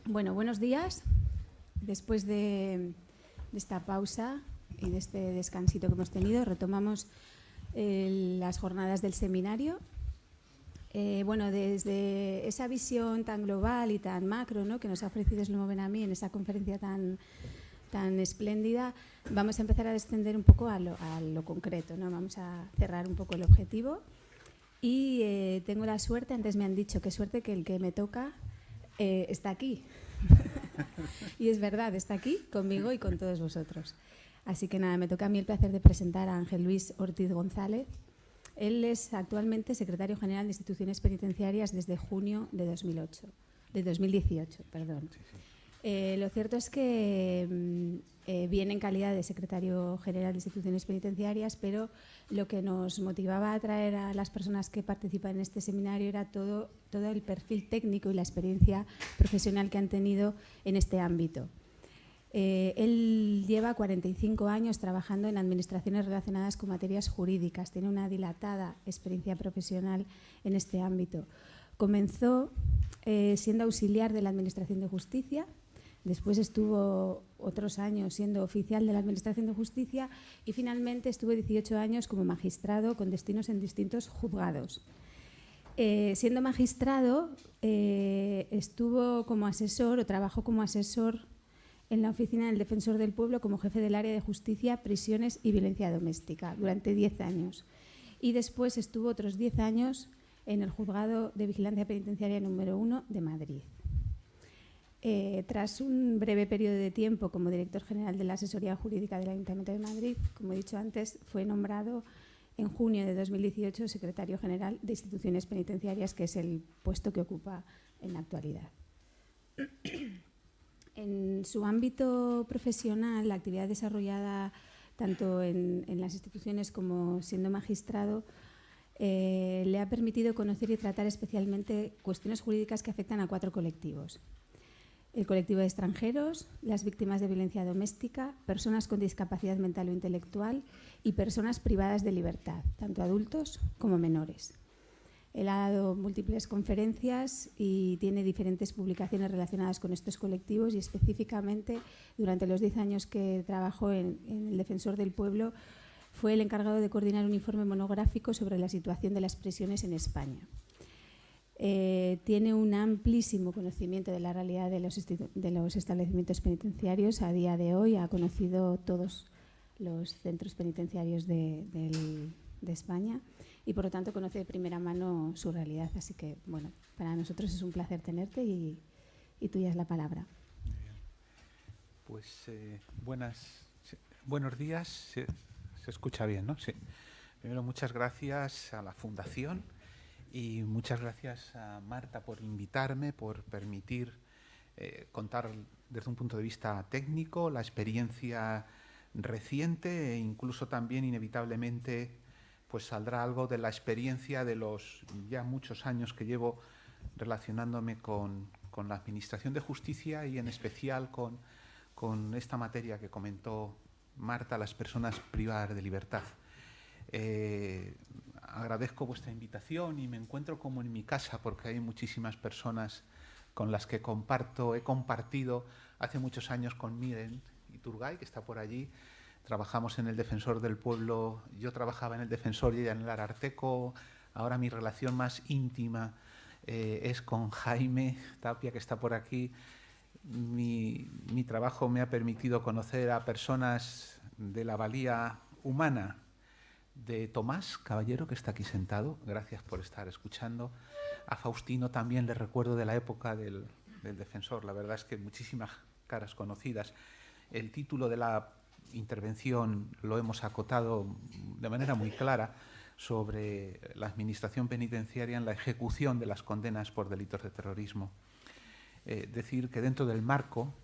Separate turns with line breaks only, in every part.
Bueno, buenos días. Después de esta pausa y de este descansito que hemos tenido, retomamos las jornadas del seminario. Bueno, desde esa visión tan global y tan macro, ¿no?, que nos ha ofrecido Shlomo Ben-Ami en esa conferencia tan espléndida, vamos a empezar a descender un poco a lo concreto, ¿no? Vamos a cerrar un poco el objetivo. Y tengo la suerte, antes me han dicho qué suerte que el que me toca está aquí. Y es verdad, está aquí conmigo y con todos vosotros. Así que nada, me toca a mí el placer de presentar a Ángel Luis Ortiz González. Él es actualmente secretario general de Instituciones Penitenciarias desde junio de 2018. Perdón.
Sí, sí.
Lo cierto es que viene en calidad de secretario general de Instituciones Penitenciarias, pero lo que nos motivaba a atraer a las personas que participan en este seminario era todo el perfil técnico y la experiencia profesional que han tenido en este ámbito. Él lleva 45 años trabajando en administraciones relacionadas con materias jurídicas, tiene una dilatada experiencia profesional en este ámbito. Comenzó siendo auxiliar de la Administración de Justicia, después estuvo otros años siendo oficial de la Administración de Justicia y finalmente estuvo 18 años como magistrado con destinos en distintos juzgados. Siendo magistrado, estuvo como asesor o trabajó como asesor en la oficina del Defensor del Pueblo como jefe del área de Justicia, Prisiones y Violencia Doméstica durante 10 años. Y después estuvo otros 10 años en el Juzgado de Vigilancia Penitenciaria número 1 de Madrid. Tras un breve periodo de tiempo como director general de la Asesoría Jurídica del Ayuntamiento de Madrid, como he dicho antes, fue nombrado en junio de 2018 secretario general de Instituciones Penitenciarias, que es el puesto que ocupa en la actualidad. En su ámbito profesional, la actividad desarrollada tanto en las instituciones como siendo magistrado le ha permitido conocer y tratar especialmente cuestiones jurídicas que afectan a 4 colectivos. El colectivo de extranjeros, las víctimas de violencia doméstica, personas con discapacidad mental o intelectual y personas privadas de libertad, tanto adultos como menores. Él ha dado múltiples conferencias y tiene diferentes publicaciones relacionadas con estos colectivos y específicamente durante los 10 años que trabajó en el Defensor del Pueblo fue el encargado de coordinar un informe monográfico sobre la situación de las prisiones en España. Tiene un amplísimo conocimiento de la realidad de los establecimientos penitenciarios. A día de hoy ha conocido todos los centros penitenciarios de España y por lo tanto conoce de primera mano su realidad. Así que, bueno, para nosotros es un placer tenerte y tuya es la palabra.
Muy bien. Pues buenos días. Se escucha bien, ¿no? Sí. Primero, muchas gracias a la Fundación y muchas gracias a Marta por invitarme, por permitir contar desde un punto de vista técnico la experiencia reciente e incluso también inevitablemente pues saldrá algo de la experiencia de los ya muchos años que llevo relacionándome con la Administración de Justicia y en especial con esta materia que comentó Marta, las personas privadas de libertad. Agradezco vuestra invitación y me encuentro como en mi casa porque hay muchísimas personas con las que he compartido hace muchos años con Miren Iturgay, que está por allí. Trabajamos en el Defensor del Pueblo, yo trabajaba en el Defensor y ella en el Ararteko. Ahora mi relación más íntima es con Jaime Tapia, que está por aquí. Mi trabajo me ha permitido conocer a personas de la valía humana de Tomás Caballero, que está aquí sentado. Gracias por estar escuchando. A Faustino también le recuerdo de la época del Defensor. La verdad es que muchísimas caras conocidas. El título de la intervención lo hemos acotado de manera muy clara sobre la administración penitenciaria en la ejecución de las condenas por delitos de terrorismo. Decir que dentro del marco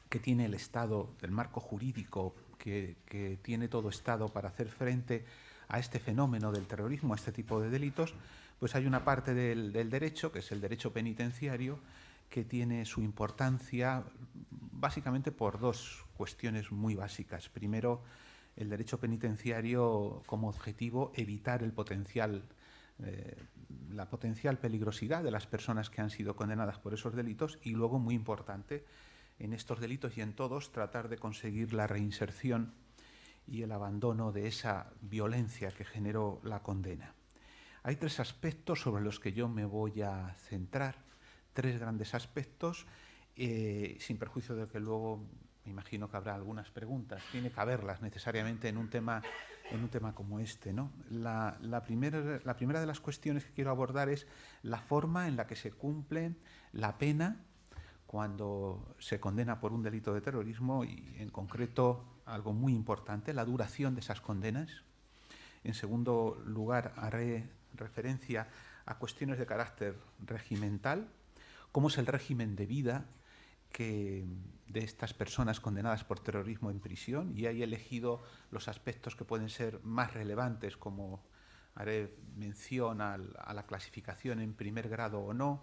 que tiene el Estado, del marco jurídico que tiene todo Estado para hacer frente a este fenómeno del terrorismo, a este tipo de delitos, pues hay una parte del derecho, que es el derecho penitenciario, que tiene su importancia básicamente por 2 cuestiones muy básicas. Primero, el derecho penitenciario como objetivo evitar el potencial la potencial peligrosidad de las personas que han sido condenadas por esos delitos y luego, muy importante, en estos delitos y en todos, tratar de conseguir la reinserción y el abandono de esa violencia que generó la condena. Hay 3 aspectos sobre los que yo me voy a centrar, 3 grandes aspectos, sin perjuicio de que luego me imagino que habrá algunas preguntas, tiene que haberlas necesariamente en un tema como este, ¿no? La primera de las cuestiones que quiero abordar es la forma en la que se cumple la pena cuando se condena por un delito de terrorismo y, en concreto, algo muy importante, la duración de esas condenas. En segundo lugar, haré referencia a cuestiones de carácter regimental, cómo es el régimen de vida de estas personas condenadas por terrorismo en prisión, y ahí he elegido los aspectos que pueden ser más relevantes, como haré mención a la clasificación en primer grado o no,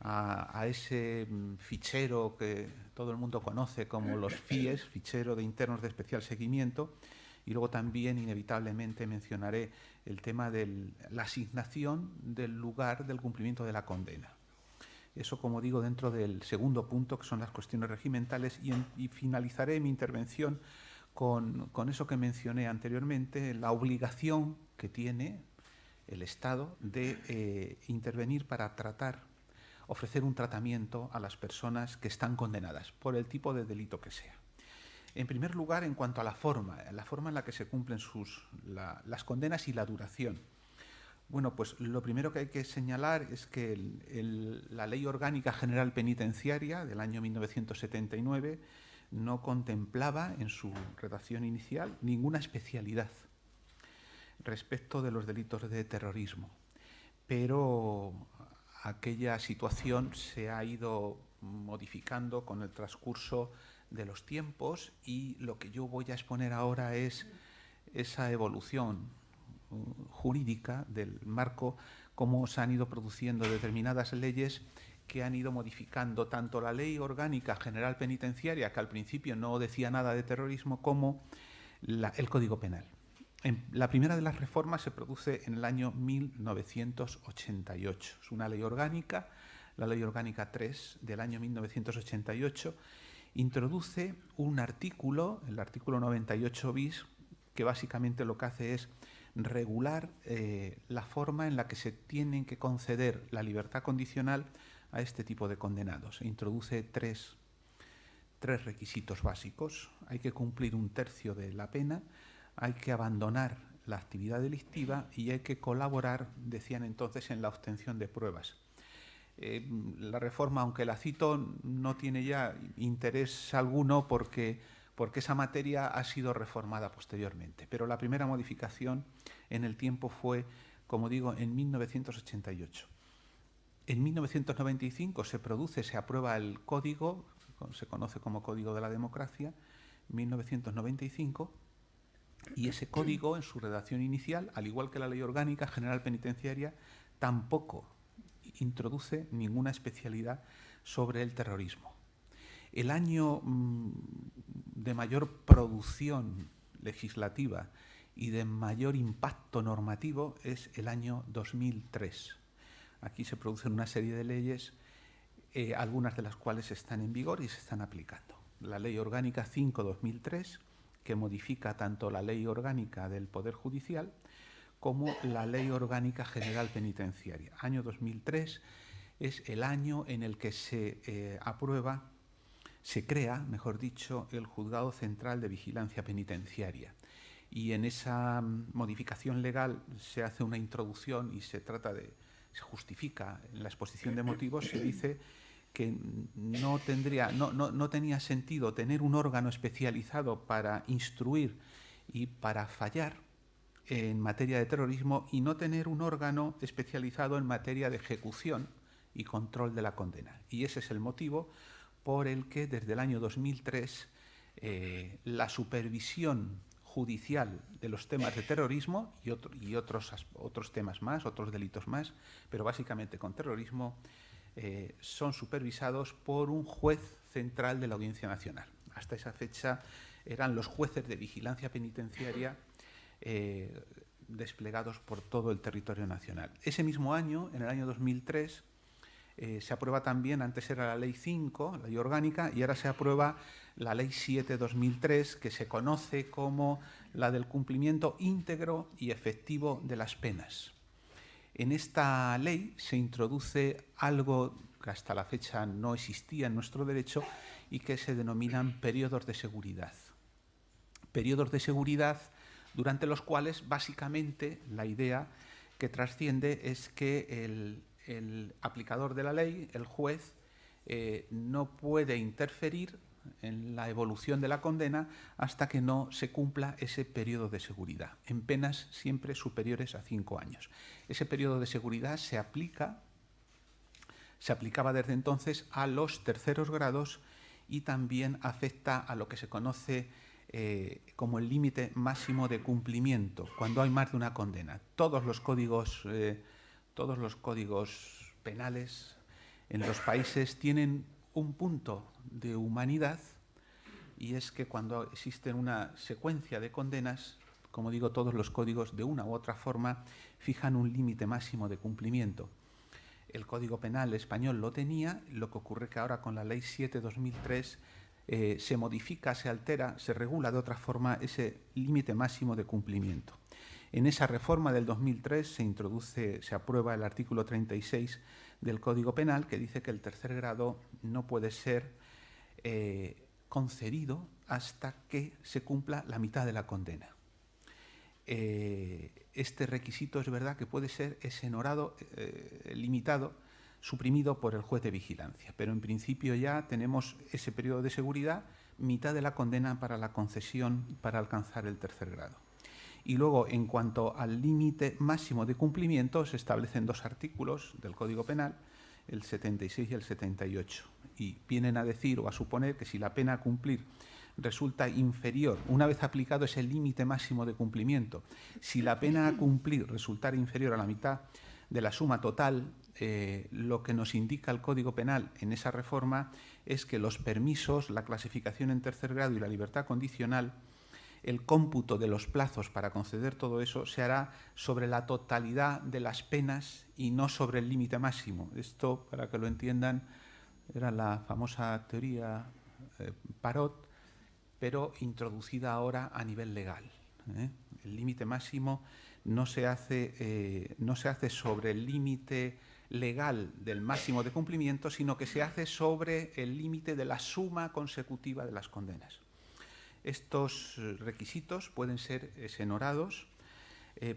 a ese fichero que todo el mundo conoce como los FIES, fichero de internos de especial seguimiento, y luego también inevitablemente mencionaré el tema de la asignación del lugar del cumplimiento de la condena. Eso, como digo, dentro del segundo punto, que son las cuestiones regimentales, y finalizaré mi intervención con eso que mencioné anteriormente, la obligación que tiene el Estado de intervenir para ofrecer un tratamiento a las personas que están condenadas por el tipo de delito que sea. En primer lugar, en cuanto a la forma en la que se cumplen las condenas y la duración. Bueno, pues lo primero que hay que señalar es que la Ley Orgánica General Penitenciaria del año 1979 no contemplaba en su redacción inicial ninguna especialidad respecto de los delitos de terrorismo, pero aquella situación se ha ido modificando con el transcurso de los tiempos, y lo que yo voy a exponer ahora es esa evolución jurídica del marco, cómo se han ido produciendo determinadas leyes que han ido modificando tanto la Ley Orgánica General Penitenciaria, que al principio no decía nada de terrorismo, como el Código Penal. La primera de las reformas se produce en el año 1988. Es una ley orgánica, la Ley Orgánica 3 del año 1988, introduce un artículo, el artículo 98 bis, que básicamente lo que hace es regular la forma en la que se tienen que conceder la libertad condicional a este tipo de condenados. Introduce tres requisitos básicos. Hay que cumplir 1/3 de la pena, hay que abandonar la actividad delictiva y hay que colaborar, decían entonces, en la obtención de pruebas. La reforma, aunque la cito, no tiene ya interés alguno porque esa materia ha sido reformada posteriormente. Pero la primera modificación en el tiempo fue, como digo, en 1988. En 1995 se aprueba el Código, se conoce como Código de la Democracia, 1995, y ese código, en su redacción inicial, al igual que la Ley Orgánica General Penitenciaria, tampoco introduce ninguna especialidad sobre el terrorismo. El año de mayor producción legislativa y de mayor impacto normativo es el año 2003. Aquí se producen una serie de leyes, algunas de las cuales están en vigor y se están aplicando. La Ley Orgánica 5/2003, que modifica tanto la Ley Orgánica del Poder Judicial como la Ley Orgánica General Penitenciaria. Año 2003 es el año en el que se crea, mejor dicho, el Juzgado Central de Vigilancia Penitenciaria. Y en esa modificación legal se hace una introducción y se justifica en la exposición de motivos, se dice que no tenía sentido tener un órgano especializado para instruir y para fallar en materia de terrorismo y no tener un órgano especializado en materia de ejecución y control de la condena. Y ese es el motivo por el que desde el año 2003 la supervisión judicial de los temas de terrorismo y otros temas más, otros delitos más, pero básicamente con terrorismo, son supervisados por un juez central de la Audiencia Nacional. Hasta esa fecha eran los jueces de vigilancia penitenciaria desplegados por todo el territorio nacional. Ese mismo año, en el año 2003, se aprueba también, antes era la Ley 5, la Ley Orgánica, y ahora se aprueba la Ley 7/2003, que se conoce como la del cumplimiento íntegro y efectivo de las penas. En esta ley se introduce algo que hasta la fecha no existía en nuestro derecho y que se denominan periodos de seguridad. Periodos de seguridad durante los cuales básicamente la idea que trasciende es que el aplicador de la ley, el juez, no puede interferir en la evolución de la condena hasta que no se cumpla ese periodo de seguridad, en penas siempre superiores a 5 años. Ese periodo de seguridad se aplicaba desde entonces a los terceros grados y también afecta a lo que se conoce como el límite máximo de cumplimiento, cuando hay más de una condena. Todos los códigos penales en los países tienen un punto de humanidad, y es que cuando existe una secuencia de condenas, como digo, todos los códigos de una u otra forma fijan un límite máximo de cumplimiento. El Código Penal español lo tenía, lo que ocurre que ahora con la Ley 7/2003 se modifica, se altera, se regula de otra forma ese límite máximo de cumplimiento. En esa reforma del 2003 se aprueba el artículo 36 del Código Penal, que dice que el tercer grado no puede ser concedido hasta que se cumpla la mitad de la condena. Este requisito es verdad que puede ser exonerado, limitado, suprimido por el juez de vigilancia, pero en principio ya tenemos ese periodo de seguridad, mitad de la condena para la concesión para alcanzar el tercer grado. Y luego, en cuanto al límite máximo de cumplimiento, se establecen 2 artículos del Código Penal, el 76 y el 78, y vienen a decir o a suponer que si la pena a cumplir resulta inferior, una vez aplicado ese límite máximo de cumplimiento, si la pena a cumplir resultara inferior a la mitad de la suma total, lo que nos indica el Código Penal en esa reforma es que los permisos, la clasificación en tercer grado y la libertad condicional, el cómputo de los plazos para conceder todo eso se hará sobre la totalidad de las penas y no sobre el límite máximo. Esto, para que lo entiendan, era la famosa teoría Parot, pero introducida ahora a nivel legal. El límite máximo no se hace sobre el límite legal del máximo de cumplimiento, sino que se hace sobre el límite de la suma consecutiva de las condenas. Estos requisitos pueden ser exonerados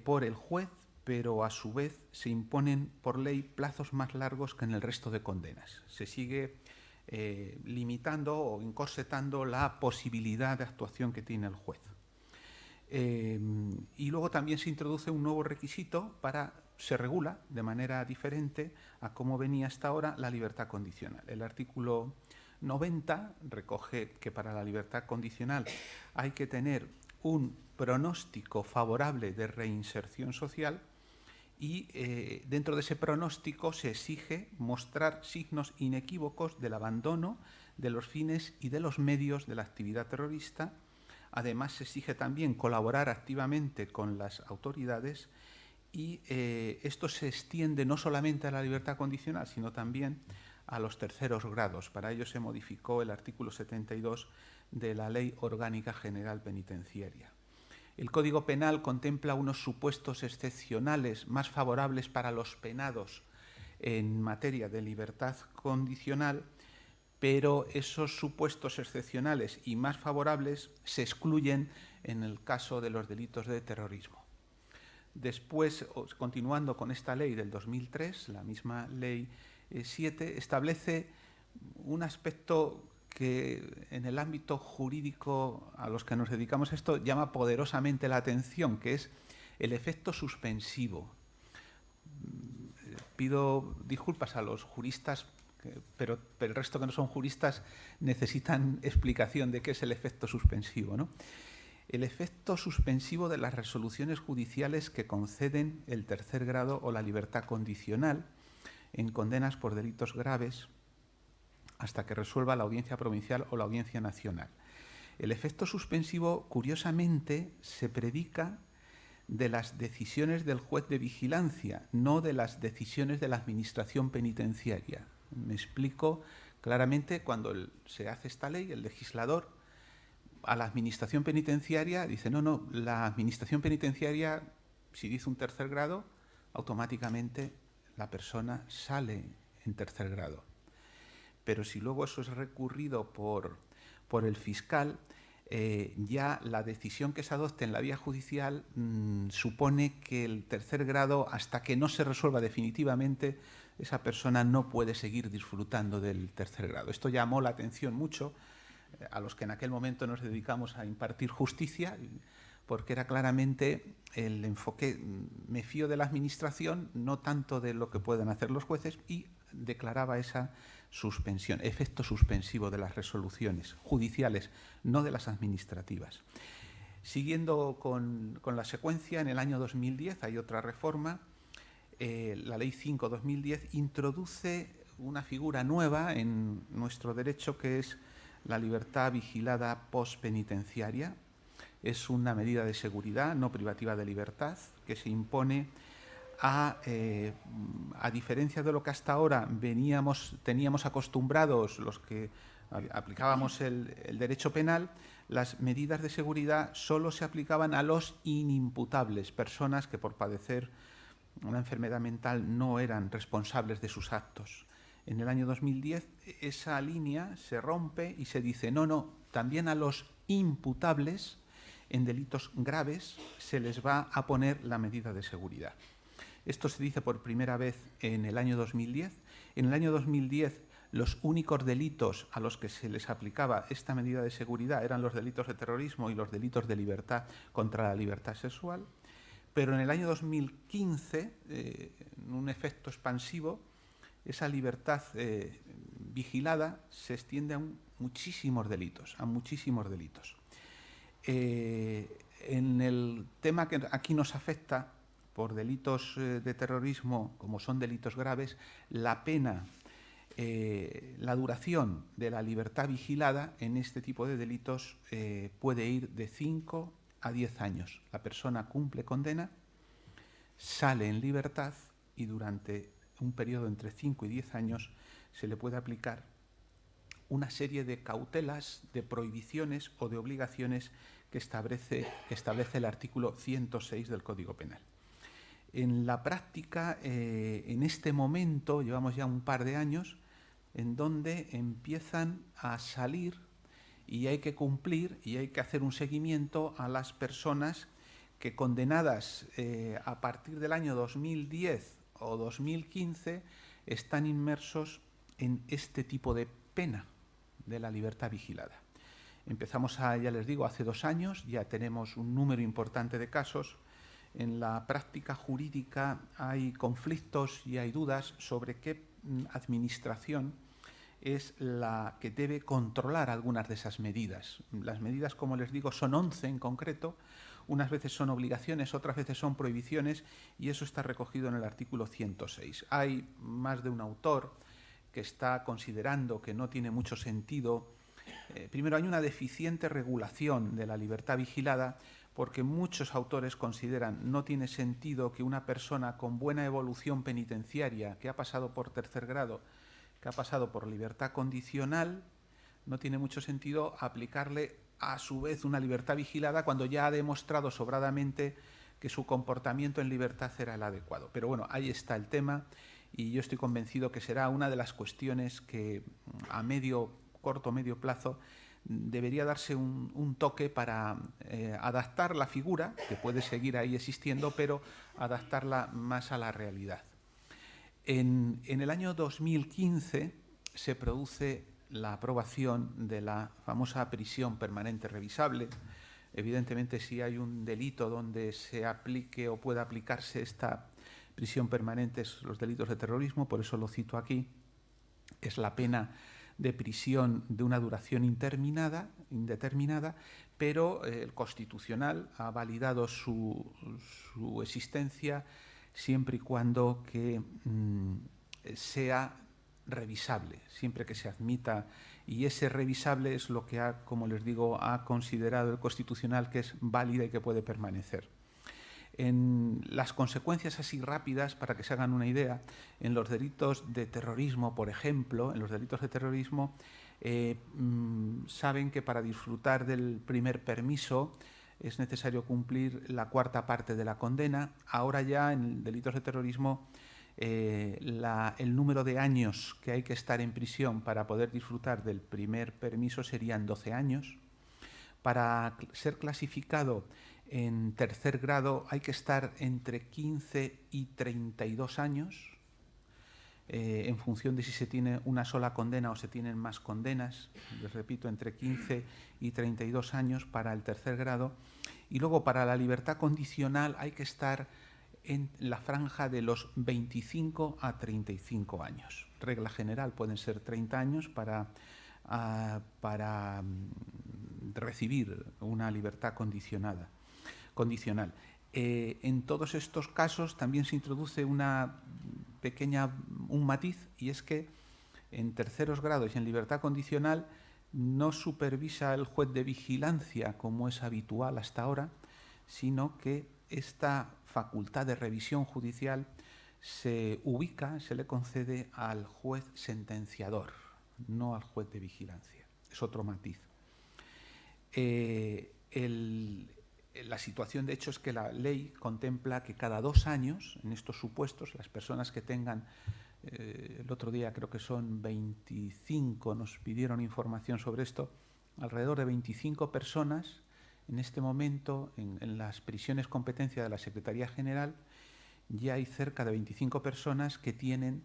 por el juez, pero a su vez se imponen por ley plazos más largos que en el resto de condenas. Se sigue limitando o encorsetando la posibilidad de actuación que tiene el juez. Y luego también se introduce un nuevo requisito se regula de manera diferente a cómo venía hasta ahora la libertad condicional. El artículo 90 recoge que para la libertad condicional hay que tener un pronóstico favorable de reinserción social y dentro de ese pronóstico se exige mostrar signos inequívocos del abandono de los fines y de los medios de la actividad terrorista. Además, se exige también colaborar activamente con las autoridades y esto se extiende no solamente a la libertad condicional, sino también a los terceros grados. Para ello se modificó el artículo 72 de la Ley Orgánica General Penitenciaria. El Código Penal contempla unos supuestos excepcionales más favorables para los penados en materia de libertad condicional, pero esos supuestos excepcionales y más favorables se excluyen en el caso de los delitos de terrorismo. Después, continuando con esta ley del 2003, la misma ley 7, establece un aspecto que en el ámbito jurídico a los que nos dedicamos a esto llama poderosamente la atención, que es el efecto suspensivo. Pido disculpas a los juristas, pero el resto que no son juristas necesitan explicación de qué es el efecto suspensivo, ¿no? El efecto suspensivo de las resoluciones judiciales que conceden el tercer grado o la libertad condicional en condenas por delitos graves hasta que resuelva la Audiencia Provincial o la Audiencia Nacional. El efecto suspensivo, curiosamente, se predica de las decisiones del juez de vigilancia, no de las decisiones de la administración penitenciaria. Me explico claramente. Cuando se hace esta ley, el legislador a la administración penitenciaria dice no, la administración penitenciaria, si dice un tercer grado, automáticamente la persona sale en tercer grado. Pero si luego eso es recurrido por el fiscal, ya la decisión que se adopte en la vía judicial supone que el tercer grado, hasta que no se resuelva definitivamente, esa persona no puede seguir disfrutando del tercer grado. Esto llamó la atención mucho a los que en aquel momento nos dedicamos a impartir justicia, porque era claramente el enfoque: me fío de la administración, no tanto de lo que puedan hacer los jueces, y declaraba esa suspensión, efecto suspensivo de las resoluciones judiciales, no de las administrativas. Siguiendo con la secuencia, en el año 2010 hay otra reforma. La Ley 5/2010 introduce una figura nueva en nuestro derecho, que es la libertad vigilada postpenitenciaria. Es una medida de seguridad no privativa de libertad que se impone a diferencia de lo que hasta ahora teníamos acostumbrados los que aplicábamos el derecho penal. Las medidas de seguridad solo se aplicaban a los inimputables, personas que por padecer una enfermedad mental no eran responsables de sus actos. En el año 2010 esa línea se rompe y se dice no, también a los imputables en delitos graves se les va a poner la medida de seguridad. Esto se dice por primera vez en el año 2010. En el año 2010 los únicos delitos a los que se les aplicaba esta medida de seguridad eran los delitos de terrorismo y los delitos de libertad contra la libertad sexual. Pero en el año 2015, en un efecto expansivo, esa libertad vigilada se extiende a muchísimos delitos, En el tema que aquí nos afecta, por delitos de terrorismo, como son delitos graves, la pena, la duración de la libertad vigilada en este tipo de delitos puede ir de 5 a 10 años. La persona cumple condena, sale en libertad y durante un periodo entre 5 y 10 años se le puede aplicar una serie de cautelas, de prohibiciones o de obligaciones que establece el artículo 106 del Código Penal. En la práctica, en este momento, llevamos ya un par de años, en donde empiezan a salir y hay que cumplir y hay que hacer un seguimiento a las personas que, condenadas a partir del año 2010 o 2015, están inmersos en este tipo de pena de la libertad vigilada. Empezamos, ya les digo, hace 2 años, ya tenemos un número importante de casos. En la práctica jurídica hay conflictos y hay dudas sobre qué administración es la que debe controlar algunas de esas medidas. Las medidas, como les digo, son 11 en concreto. Unas veces son obligaciones, otras veces son prohibiciones, y eso está recogido en el artículo 106. Hay más de un autor que está considerando que no tiene mucho sentido. Primero, hay una deficiente regulación de la libertad vigilada, porque muchos autores consideran no tiene sentido que una persona con buena evolución penitenciaria, que ha pasado por tercer grado, que ha pasado por libertad condicional, no tiene mucho sentido aplicarle a su vez una libertad vigilada cuando ya ha demostrado sobradamente que su comportamiento en libertad era el adecuado. Pero bueno, ahí está el tema, y yo estoy convencido que será una de las cuestiones que a corto o medio plazo debería darse un toque para adaptar la figura, que puede seguir ahí existiendo, pero adaptarla más a la realidad. En el año 2015 se produce la aprobación de la famosa prisión permanente revisable. Evidentemente, si hay un delito donde se aplique o pueda aplicarse esta prisión permanente, es los delitos de terrorismo, por eso lo cito aquí. Es la pena de prisión de una duración indeterminada, pero el Constitucional ha validado su existencia siempre y cuando que sea revisable, siempre que se admita, y ese revisable es lo que como les digo, ha considerado el Constitucional que es válida y que puede permanecer. En las consecuencias así rápidas, para que se hagan una idea, en los delitos de terrorismo, por ejemplo, en los delitos de terrorismo, saben que para disfrutar del primer permiso es necesario cumplir la cuarta parte de la condena. Ahora ya en delitos de terrorismo el número de años que hay que estar en prisión para poder disfrutar del primer permiso serían 12 años. Para ser clasificado en tercer grado hay que estar entre 15 y 32 años, en función de si se tiene una sola condena o se tienen más condenas. Les repito, entre 15 y 32 años para el tercer grado. Y luego para la libertad condicional hay que estar en la franja de los 25 a 35 años. Regla general pueden ser 30 años para recibir una libertad condicional. En todos estos casos también se introduce un matiz, y es que en terceros grados y en libertad condicional no supervisa el juez de vigilancia como es habitual hasta ahora, sino que esta facultad de revisión judicial se le concede al juez sentenciador, no al juez de vigilancia. Es otro matiz. La situación, de hecho, es que la ley contempla que cada 2 años, en estos supuestos, las personas que tengan, el otro día creo que son 25, nos pidieron información sobre esto, alrededor de 25 personas en este momento en las prisiones competencia de la Secretaría General, ya hay cerca de 25 personas que tienen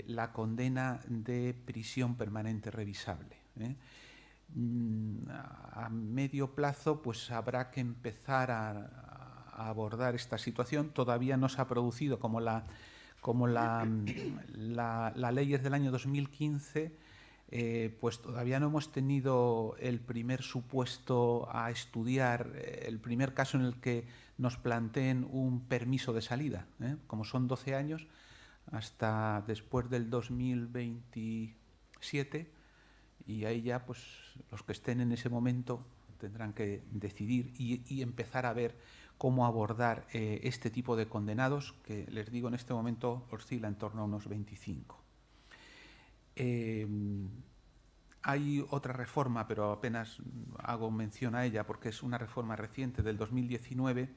la condena de prisión permanente revisable. A medio plazo pues habrá que empezar a abordar esta situación. Todavía no se ha producido, como la ley es del año 2015, pues todavía no hemos tenido el primer supuesto a estudiar, el primer caso en el que nos planteen un permiso de salida. Como son 12 años, hasta después del 2027, y ahí ya pues los que estén en ese momento tendrán que decidir y empezar a ver cómo abordar este tipo de condenados, que les digo en este momento oscila en torno a unos 25. Hay otra reforma, pero apenas hago mención a ella porque es una reforma reciente del 2019,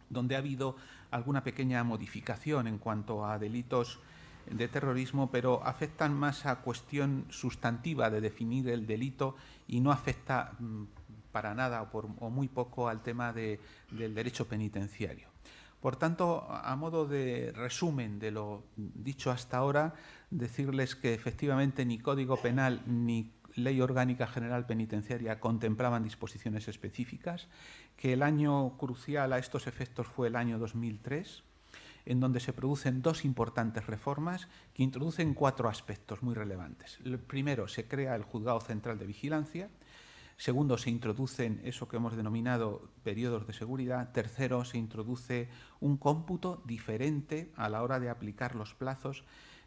donde ha habido alguna pequeña modificación en cuanto a delitos de terrorismo, pero afectan más a cuestión sustantiva de definir el delito y no afecta para nada o muy poco al tema del derecho penitenciario. Por tanto, a modo de resumen de lo dicho hasta ahora, decirles que efectivamente ni Código Penal ni Ley Orgánica General Penitenciaria contemplaban disposiciones específicas, que el año crucial a estos efectos fue el año 2003, en donde se producen 2 importantes reformas que introducen 4 aspectos muy relevantes. El primero, se crea el Juzgado Central de Vigilancia. Segundo, se introducen eso que hemos denominado periodos de seguridad. Tercero, se introduce un cómputo diferente a la hora de aplicar los plazos,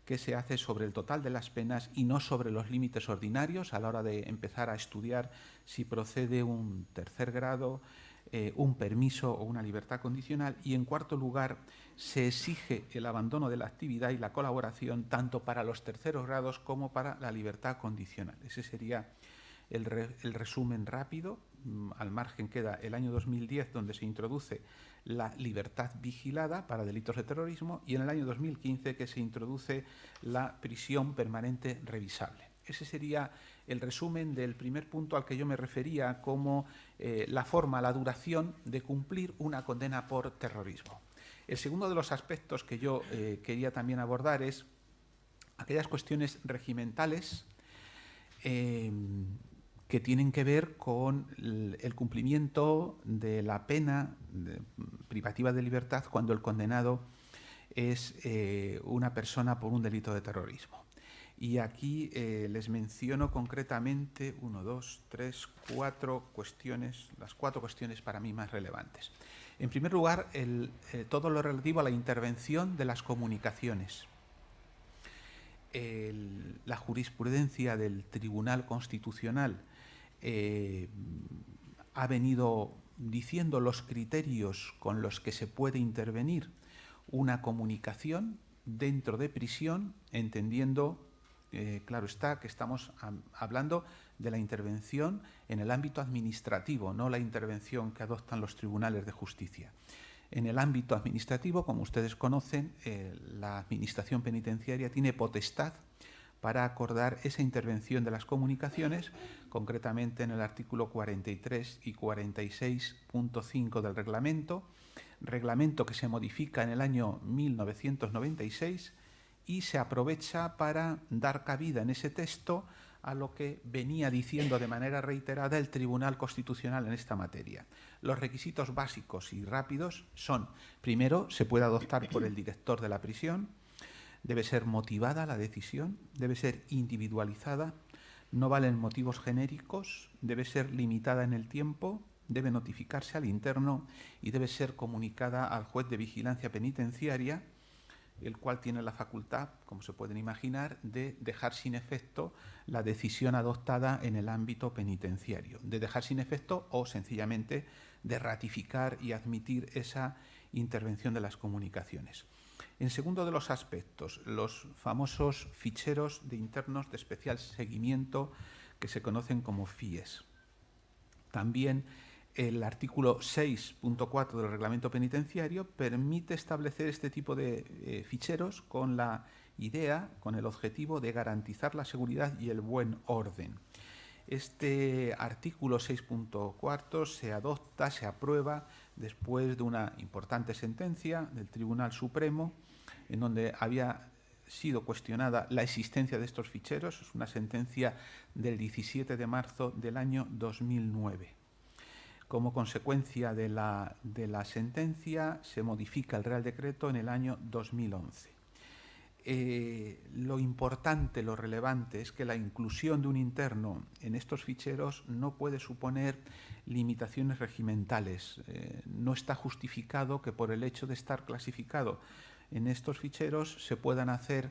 que se hace sobre el total de las penas y no sobre los límites ordinarios a la hora de empezar a estudiar si procede un tercer grado, un permiso o una libertad condicional. Y en cuarto lugar, se exige el abandono de la actividad y la colaboración tanto para los terceros grados como para la libertad condicional. Ese sería el resumen rápido. Al margen queda el año 2010, donde se introduce la libertad vigilada para delitos de terrorismo, y en el año 2015 que se introduce la prisión permanente revisable. Ese sería el resumen del primer punto al que yo me refería como la forma, la duración de cumplir una condena por terrorismo. El segundo de los aspectos que yo quería también abordar es aquellas cuestiones regimentales que tienen que ver con el cumplimiento de la pena privativa de libertad cuando el condenado es una persona por un delito de terrorismo. Y aquí les menciono concretamente 1, 2, 3, 4 cuestiones, las 4 cuestiones para mí más relevantes. En primer lugar, todo lo relativo a la intervención de las comunicaciones. La jurisprudencia del Tribunal Constitucional ha venido diciendo los criterios con los que se puede intervenir una comunicación dentro de prisión, entendiendo, claro está, que estamos hablando de la intervención en el ámbito administrativo, no la intervención que adoptan los tribunales de justicia. En el ámbito administrativo, como ustedes conocen, la Administración Penitenciaria tiene potestad para acordar esa intervención de las comunicaciones, concretamente en el artículo 43 y 46.5 del reglamento que se modifica en el año 1996 y se aprovecha para dar cabida en ese texto a lo que venía diciendo de manera reiterada el Tribunal Constitucional en esta materia. Los requisitos básicos y rápidos son: primero, se puede adoptar por el director de la prisión; debe ser motivada la decisión; debe ser individualizada; no valen motivos genéricos; debe ser limitada en el tiempo; debe notificarse al interno y debe ser comunicada al juez de vigilancia penitenciaria, el cual tiene la facultad, como se pueden imaginar, de dejar sin efecto la decisión adoptada en el ámbito penitenciario, de dejar sin efecto o sencillamente de ratificar y admitir esa intervención de las comunicaciones. En segundo de los aspectos, los famosos ficheros de internos de especial seguimiento que se conocen como FIES. También el artículo 6.4 del reglamento penitenciario permite establecer este tipo de ficheros con la idea, con el objetivo de garantizar la seguridad y el buen orden. Este artículo 6.4 se adopta, se aprueba después de una importante sentencia del Tribunal Supremo, en donde había sido cuestionada la existencia de estos ficheros. Es una sentencia del 17 de marzo del año 2009. Como consecuencia de la sentencia, se modifica el Real Decreto en el año 2011. Lo importante, lo relevante, es que la inclusión de un interno en estos ficheros no puede suponer limitaciones regimentales. No está justificado que por el hecho de estar clasificado en estos ficheros se puedan hacer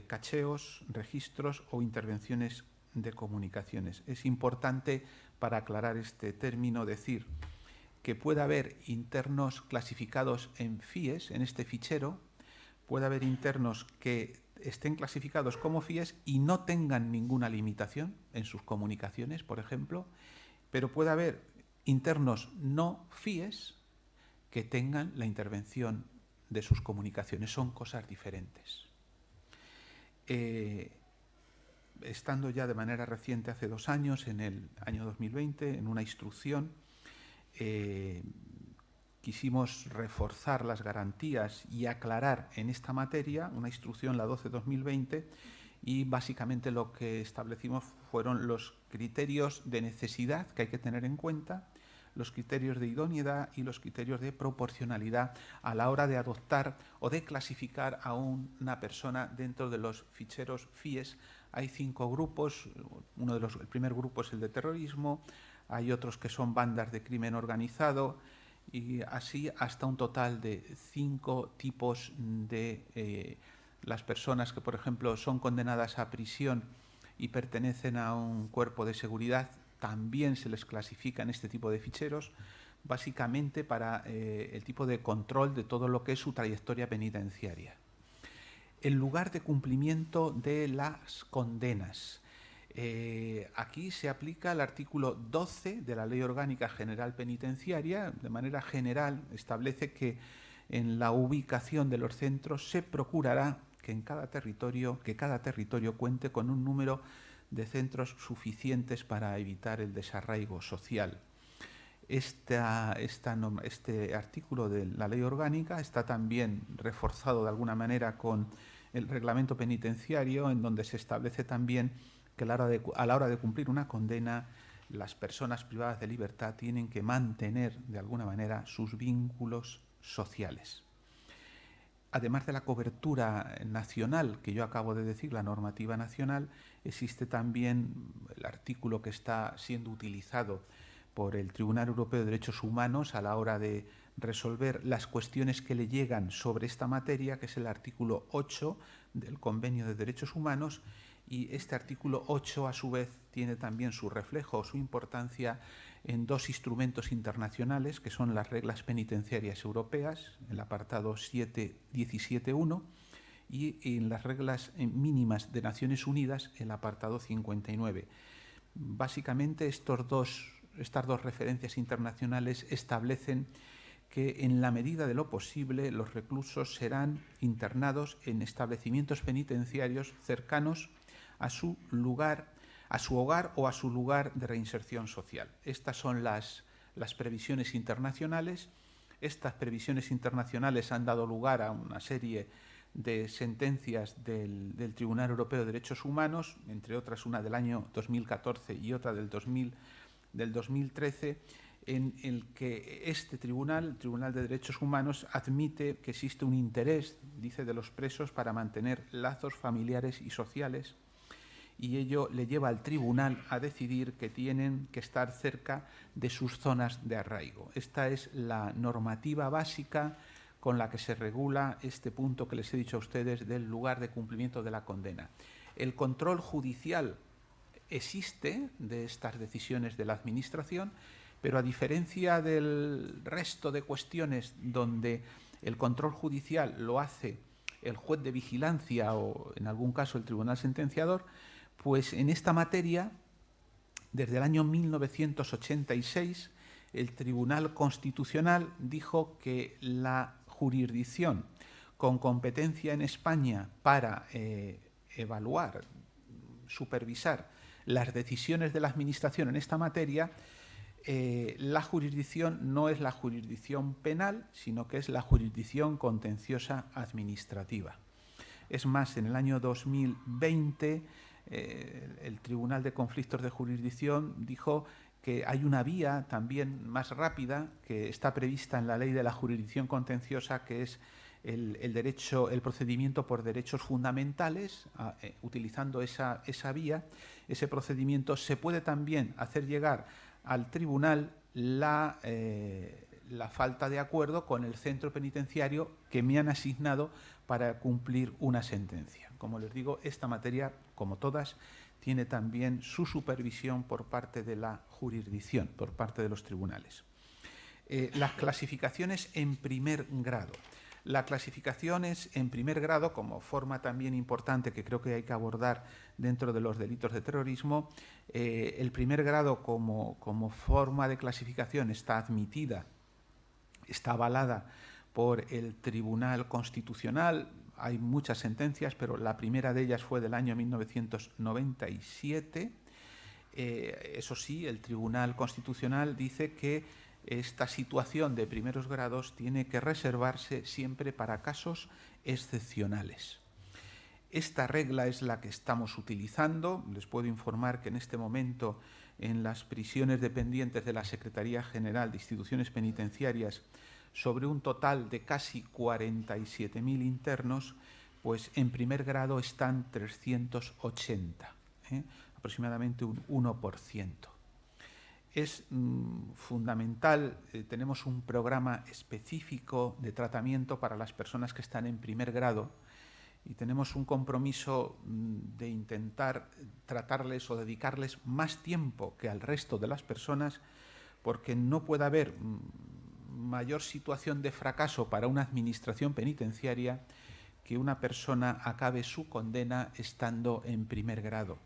cacheos, registros o intervenciones de comunicaciones. Es importante, para aclarar este término, decir que puede haber internos clasificados en FIES, en este fichero; puede haber internos que estén clasificados como FIES y no tengan ninguna limitación en sus comunicaciones, por ejemplo, pero puede haber internos no FIES que tengan la intervención de sus comunicaciones. Son cosas diferentes. Estando ya de manera reciente, hace 2 años, en el año 2020, en una instrucción, quisimos reforzar las garantías y aclarar en esta materia, una instrucción, la 12/2020, y básicamente lo que establecimos fueron los criterios de necesidad que hay que tener en cuenta, los criterios de idoneidad y los criterios de proporcionalidad a la hora de adoptar o de clasificar a una persona dentro de los ficheros FIES. Hay 5 grupos. El primer grupo es el de terrorismo, hay otros que son bandas de crimen organizado, y así hasta un total de 5 tipos de las personas que, por ejemplo, son condenadas a prisión y pertenecen a un cuerpo de seguridad. También se les clasifica en este tipo de ficheros, básicamente para el tipo de control de todo lo que es su trayectoria penitenciaria. El lugar de cumplimiento de las condenas. Aquí se aplica el artículo 12 de la Ley Orgánica General Penitenciaria. De manera general establece que en la ubicación de los centros se procurará que cada territorio cuente con un número de centros suficientes para evitar el desarraigo social. Este artículo de la Ley Orgánica está también reforzado de alguna manera con el Reglamento Penitenciario, en donde se establece también que a la hora de cumplir una condena, las personas privadas de libertad tienen que mantener de alguna manera sus vínculos sociales. Además de la cobertura nacional que yo acabo de decir, la normativa nacional, existe también el artículo que está siendo utilizado por el Tribunal Europeo de Derechos Humanos a la hora de resolver las cuestiones que le llegan sobre esta materia, que es el artículo 8 del Convenio de Derechos Humanos, y este artículo 8 a su vez tiene también su reflejo, su importancia en dos instrumentos internacionales, que son las reglas penitenciarias europeas, el apartado 7.17.1, y en las reglas mínimas de Naciones Unidas, el apartado 59. Básicamente, estas dos referencias internacionales establecen que en la medida de lo posible los reclusos serán internados en establecimientos penitenciarios cercanos a su lugar, a su hogar o a su lugar de reinserción social. Estas son las previsiones internacionales. Estas previsiones internacionales han dado lugar a una serie de sentencias del Tribunal Europeo de Derechos Humanos, entre otras una del año 2014 y otra del 2013, en el que este tribunal, el Tribunal de Derechos Humanos, admite que existe un interés, dice, de los presos para mantener lazos familiares y sociales, y ello le lleva al tribunal a decidir que tienen que estar cerca de sus zonas de arraigo. Esta es la normativa básica con la que se regula este punto que les he dicho a ustedes del lugar de cumplimiento de la condena. El control judicial existe de estas decisiones de la Administración, pero a diferencia del resto de cuestiones donde el control judicial lo hace el juez de vigilancia o, en algún caso, el tribunal sentenciador, pues en esta materia, desde el año 1986, el Tribunal Constitucional dijo que la jurisdicción con competencia en España para evaluar, supervisar las decisiones de la Administración en esta materia, la jurisdicción no es la jurisdicción penal, sino que es la jurisdicción contenciosa administrativa. Es más, en el año 2020, el Tribunal de Conflictos de Jurisdicción dijo que hay una vía también más rápida que está prevista en la Ley de la Jurisdicción Contenciosa, que es el procedimiento por derechos fundamentales. Utilizando esa vía, ese procedimiento, se puede también hacer llegar al tribunal la falta de acuerdo con el centro penitenciario que me han asignado para cumplir una sentencia. Como les digo, esta materia, como todas, tiene también su supervisión por parte de la jurisdicción, por parte de los tribunales. Las clasificaciones en primer grado. La clasificación es en primer grado, como forma también importante que creo que hay que abordar dentro de los delitos de terrorismo. El primer grado como forma de clasificación está admitida, está avalada por el Tribunal Constitucional. Hay muchas sentencias, pero la primera de ellas fue del año 1997. Eso sí, el Tribunal Constitucional dice que esta situación de primeros grados tiene que reservarse siempre para casos excepcionales. Esta regla es la que estamos utilizando. Les puedo informar que en este momento en las prisiones dependientes de la Secretaría General de Instituciones Penitenciarias, sobre un total de casi 47.000 internos, pues en primer grado están 380, aproximadamente un 1%. Es fundamental, tenemos un programa específico de tratamiento para las personas que están en primer grado y tenemos un compromiso de intentar tratarles o dedicarles más tiempo que al resto de las personas, porque no puede haber mayor situación de fracaso para una administración penitenciaria que una persona acabe su condena estando en primer grado.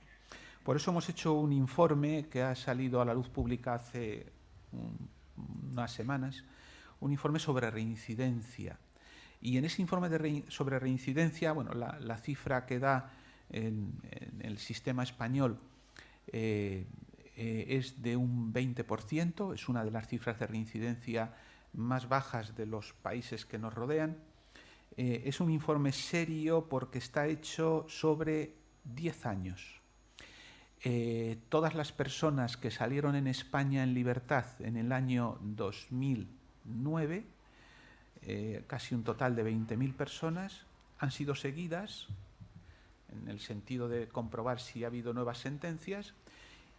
Por eso hemos hecho un informe que ha salido a la luz pública hace unas semanas, un informe sobre reincidencia. Y en ese informe sobre reincidencia, bueno, la cifra que da en el sistema español es de un 20%, es una de las cifras de reincidencia más bajas de los países que nos rodean. Es un informe serio porque está hecho sobre 10 años. Todas las personas que salieron en España en libertad en el año 2009, casi un total de 20.000 personas, han sido seguidas en el sentido de comprobar si ha habido nuevas sentencias,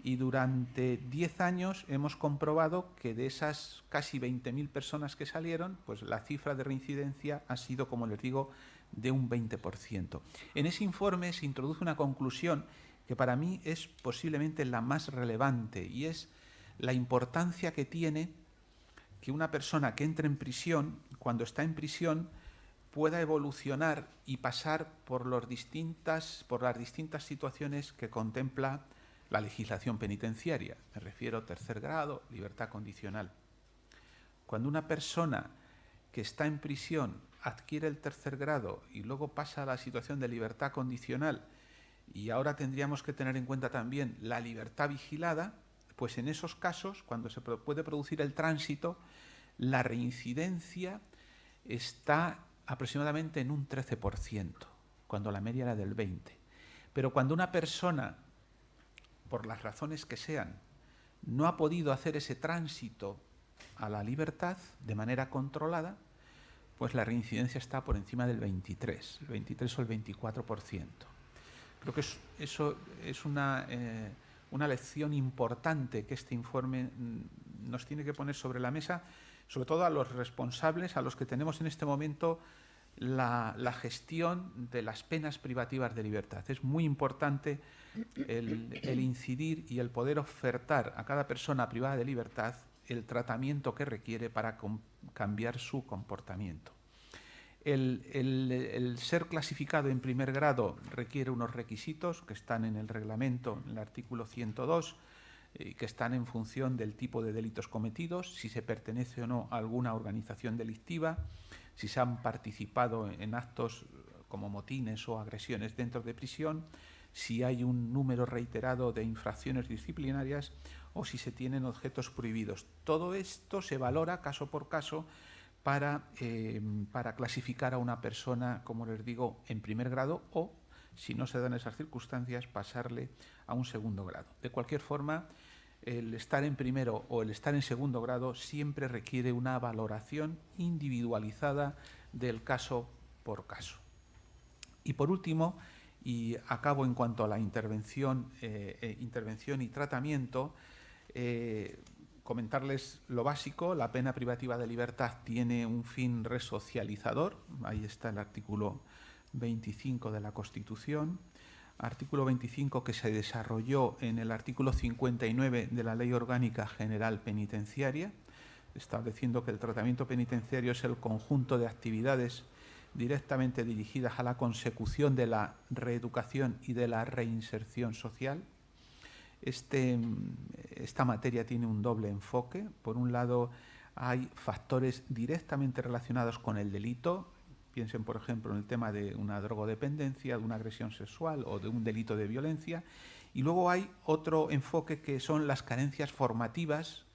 y durante 10 años hemos comprobado que de esas casi 20.000 personas que salieron, pues la cifra de reincidencia ha sido, como les digo, de un 20%. En ese informe se introduce una conclusión que para mí es posiblemente la más relevante, y es la importancia que tiene que una persona que entre en prisión, cuando está en prisión, pueda evolucionar y pasar por las distintas situaciones que contempla la legislación penitenciaria. Me refiero a tercer grado, libertad condicional. Cuando una persona que está en prisión adquiere el tercer grado y luego pasa a la situación de libertad condicional, y ahora tendríamos que tener en cuenta también la libertad vigilada, pues en esos casos, cuando se puede producir el tránsito, la reincidencia está aproximadamente en un 13%, cuando la media era del 20%. Pero cuando una persona, por las razones que sean, no ha podido hacer ese tránsito a la libertad de manera controlada, pues la reincidencia está por encima del 23, el 23 o el 24%. Creo que eso es una lección importante que este informe nos tiene que poner sobre la mesa, sobre todo a los responsables, a los que tenemos en este momento la gestión de las penas privativas de libertad. Es muy importante el incidir y el poder ofertar a cada persona privada de libertad el tratamiento que requiere para cambiar su comportamiento. El ser clasificado en primer grado requiere unos requisitos que están en el reglamento, en el artículo 102, que están en función del tipo de delitos cometidos, si se pertenece o no a alguna organización delictiva, si se han participado en actos como motines o agresiones dentro de prisión, si hay un número reiterado de infracciones disciplinarias o si se tienen objetos prohibidos. Todo esto se valora caso por caso para clasificar a una persona, como les digo, en primer grado o, si no se dan esas circunstancias, pasarle a un segundo grado. De cualquier forma, el estar en primero o el estar en segundo grado siempre requiere una valoración individualizada del caso por caso. Y por último, y acabo en cuanto a la intervención y tratamiento, comentarles lo básico. La pena privativa de libertad tiene un fin resocializador, ahí está el artículo 25 de la Constitución, artículo 25 que se desarrolló en el artículo 59 de la Ley Orgánica General Penitenciaria, estableciendo que el tratamiento penitenciario es el conjunto de actividades directamente dirigidas a la consecución de la reeducación y de la reinserción social. Esta materia tiene un doble enfoque. Por un lado, hay factores directamente relacionados con el delito. Piensen, por ejemplo, en el tema de una drogodependencia, de una agresión sexual o de un delito de violencia. Y luego hay otro enfoque que son las carencias formativas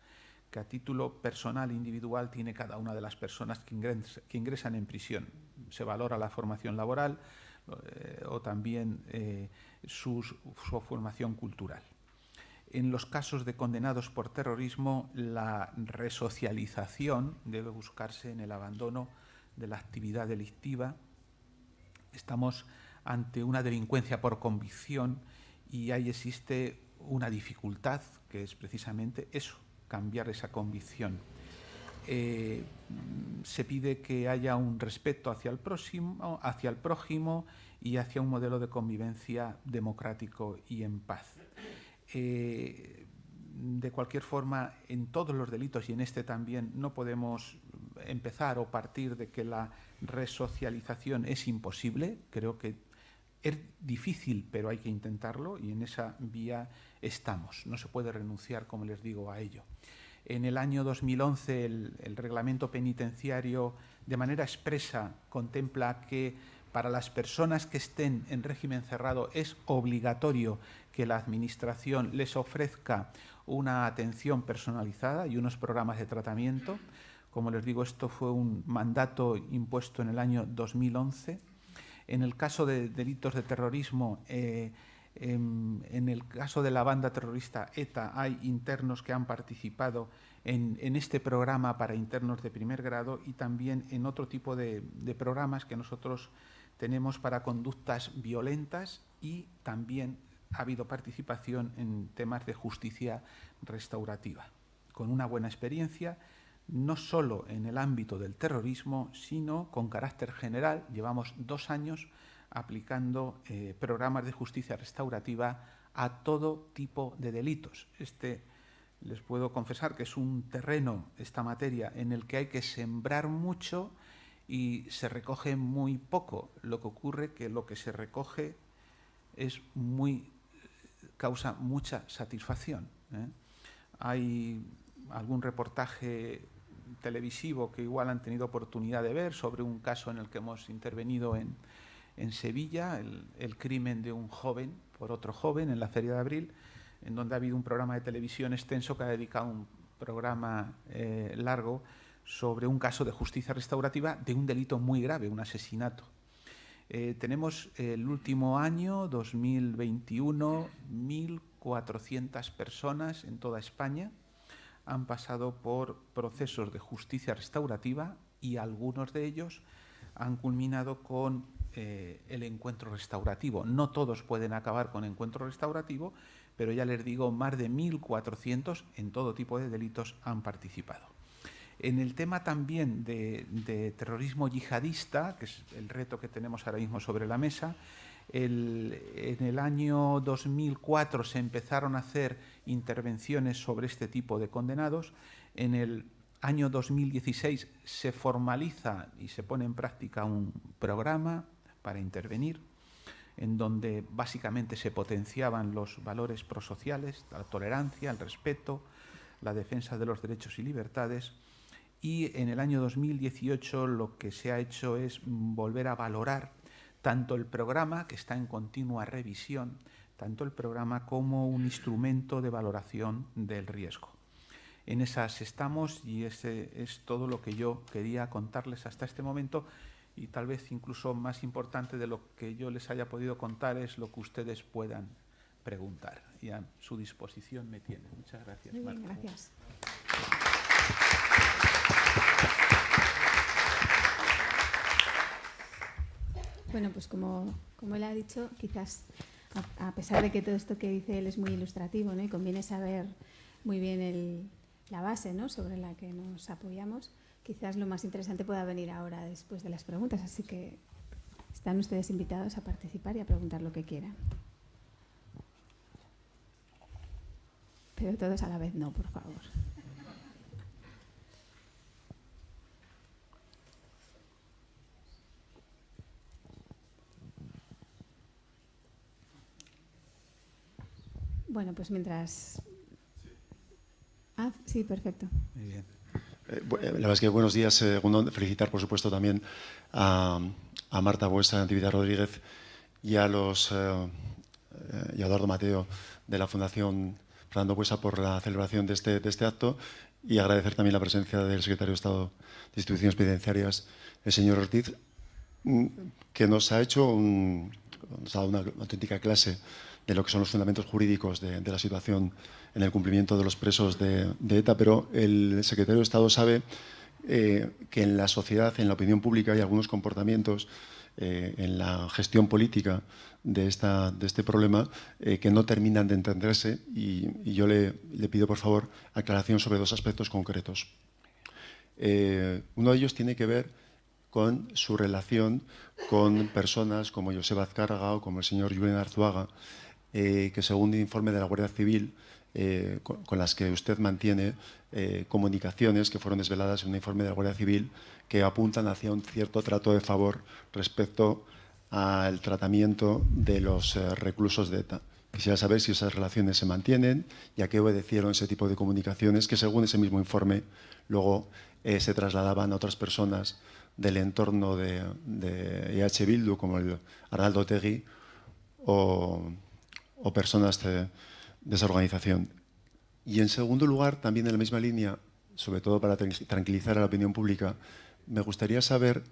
que a título personal e individual tiene cada una de las personas que ingresan en prisión. Se valora la formación laboral o también su formación cultural. En los casos de condenados por terrorismo, la resocialización debe buscarse en el abandono de la actividad delictiva. Estamos ante una delincuencia por convicción y ahí existe una dificultad que es precisamente eso, cambiar esa convicción. Se pide que haya un respeto hacia el prójimo y hacia un modelo de convivencia democrático y en paz. De cualquier forma, en todos los delitos y en este también no podemos empezar o partir de que la resocialización es imposible. Creo que es difícil, pero hay que intentarlo y en esa vía estamos. No se puede renunciar, como les digo, a ello. En el año 2011 el reglamento penitenciario de manera expresa contempla que para las personas que estén en régimen cerrado es obligatorio que la Administración les ofrezca una atención personalizada y unos programas de tratamiento. Como les digo, esto fue un mandato impuesto en el año 2011. En el caso de delitos de terrorismo, en el caso de la banda terrorista ETA, hay internos que han participado en este programa para internos de primer grado y también en otro tipo de programas que nosotros tenemos para conductas violentas y también ha habido participación en temas de justicia restaurativa, con una buena experiencia, no solo en el ámbito del terrorismo, sino con carácter general. Llevamos 2 años aplicando programas de justicia restaurativa a todo tipo de delitos. Este les puedo confesar que es un terreno, esta materia, en el que hay que sembrar mucho y se recoge muy poco. Lo que ocurre que lo que se recoge causa mucha satisfacción, ¿eh? Hay algún reportaje televisivo que igual han tenido oportunidad de ver sobre un caso en el que hemos intervenido en Sevilla, el crimen de un joven por otro joven en la Feria de Abril, en donde ha habido un programa de televisión extenso que ha dedicado un programa largo sobre un caso de justicia restaurativa de un delito muy grave, un asesinato. Tenemos el último año, 2021, 1.400 personas en toda España han pasado por procesos de justicia restaurativa y algunos de ellos han culminado con el encuentro restaurativo. No todos pueden acabar con encuentro restaurativo, pero ya les digo, más de 1.400 en todo tipo de delitos han participado. En el tema también de terrorismo yihadista, que es el reto que tenemos ahora mismo sobre la mesa, en el año 2004 se empezaron a hacer intervenciones sobre este tipo de condenados. En el año 2016 se formaliza y se pone en práctica un programa para intervenir, en donde básicamente se potenciaban los valores prosociales, la tolerancia, el respeto, la defensa de los derechos y libertades. Y en el año 2018 lo que se ha hecho es volver a valorar tanto el programa, que está en continua revisión, tanto el programa como un instrumento de valoración del riesgo. En esas estamos y ese es todo lo que yo quería contarles hasta este momento, y tal vez incluso más importante de lo que yo les haya podido contar es lo que ustedes puedan preguntar. Y a su disposición me tienen. Muchas gracias.
Muy bien, gracias. Bueno, pues como él ha dicho, quizás a pesar de que todo esto que dice él es muy ilustrativo, ¿no? Y conviene saber muy bien la base, ¿no? Sobre la que nos apoyamos, quizás lo más interesante pueda venir ahora después de las preguntas. Así que están ustedes invitados a participar y a preguntar lo que quieran. Pero todos a la vez no, por favor. Bueno, pues mientras... Ah, sí, perfecto.
Muy bien.
La verdad es que buenos días. Felicitar, por supuesto, también a Marta Buesa, a Natividad Rodríguez y a Eduardo Mateo de la Fundación Fernando Buesa por la celebración de este acto, y agradecer también la presencia del secretario de Estado de Instituciones Penitenciarias, el señor Ortiz, que nos ha dado una auténtica clase de lo que son los fundamentos jurídicos de la situación en el cumplimiento de los presos de ETA, pero el secretario de Estado sabe que en la sociedad, en la opinión pública, hay algunos comportamientos en la gestión política de este problema que no terminan de entenderse, y yo le pido, por favor, aclaración sobre dos aspectos concretos. Uno de ellos tiene que ver con su relación con personas como Joseba Azcárraga o como el señor Julen Arzuaga, que según el informe de la Guardia Civil, con las que usted mantiene comunicaciones que fueron desveladas en un informe de la Guardia Civil, que apuntan hacia un cierto trato de favor respecto al tratamiento de los reclusos de ETA. Quisiera saber si esas relaciones se mantienen y a qué obedecieron ese tipo de comunicaciones que, según ese mismo informe, luego se trasladaban a otras personas del entorno de EH Bildu, como el Arnaldo Otegi o personas de esa organización. Y en segundo lugar, también en la misma línea, sobre todo para tranquilizar a la opinión pública, me gustaría saber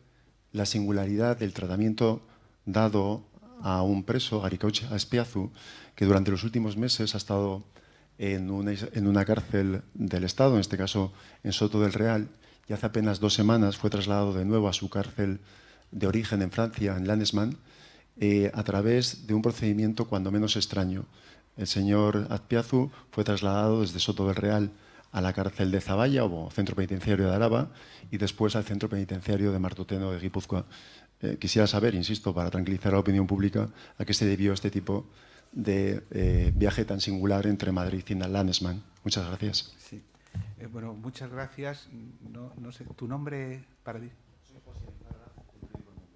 la singularidad del tratamiento dado a un preso, Arikautz Azpiazu, que durante los últimos meses ha estado en una cárcel del Estado, en este caso en Soto del Real, y hace apenas 2 semanas fue trasladado de nuevo a su cárcel de origen en Francia, en Lannesman, a través de un procedimiento cuando menos extraño. El señor Azpiazu fue trasladado desde Soto del Real a la cárcel de Zaballa, o centro penitenciario de Araba, y después al centro penitenciario de Martuteno de Guipúzcoa. Quisiera saber, insisto, para tranquilizar a la opinión pública, a qué se debió este tipo de viaje tan singular entre Madrid y Lannesman. Muchas gracias.
Sí. Bueno, muchas gracias. No sé, ¿tu nombre para ti?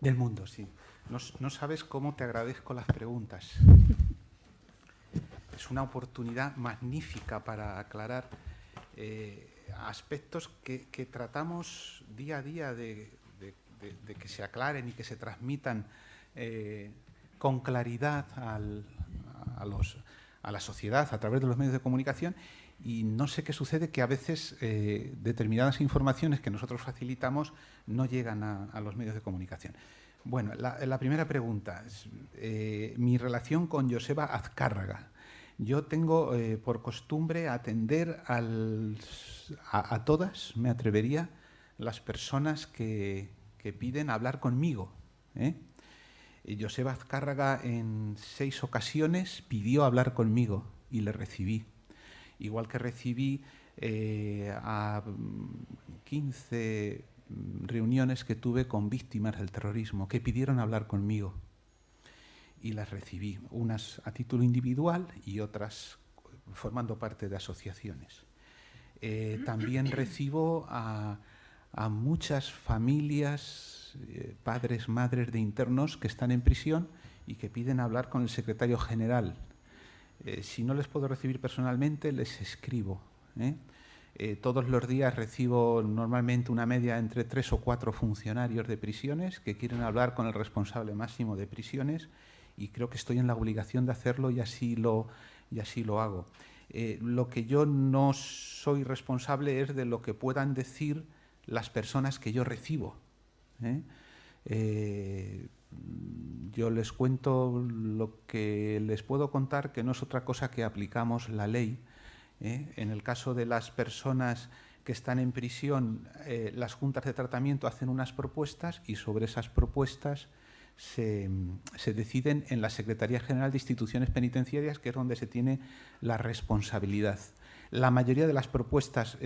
Del Mundo, sí. No sabes cómo te agradezco las preguntas. Es una oportunidad magnífica para aclarar aspectos que tratamos día a día de que se aclaren y que se transmitan con claridad a la sociedad a través de los medios de comunicación. Y no sé qué sucede, que a veces determinadas informaciones que nosotros facilitamos no llegan a los medios de comunicación. Bueno, la primera pregunta es mi relación con Joseba Azcárraga. Yo tengo por costumbre atender a todas, me atrevería, las personas que piden hablar conmigo. Joseba Azcárraga en 6 ocasiones pidió hablar conmigo y le recibí. Igual que recibí a 15 reuniones que tuve con víctimas del terrorismo que pidieron hablar conmigo y las recibí, unas a título individual y otras formando parte de asociaciones. También recibo a muchas familias, padres, madres de internos que están en prisión y que piden hablar con el secretario general. Si no les puedo recibir personalmente, les escribo. Todos los días recibo normalmente una media entre 3 o 4 funcionarios de prisiones que quieren hablar con el responsable máximo de prisiones y creo que estoy en la obligación de hacerlo y así lo hago. Lo que yo no soy responsable es de lo que puedan decir las personas que yo recibo. Yo les cuento lo que les puedo contar, que no es otra cosa que aplicamos la ley. En el caso de las personas que están en prisión, las juntas de tratamiento hacen unas propuestas y sobre esas propuestas se deciden en la Secretaría General de Instituciones Penitenciarias, que es donde se tiene la responsabilidad. La mayoría de las propuestas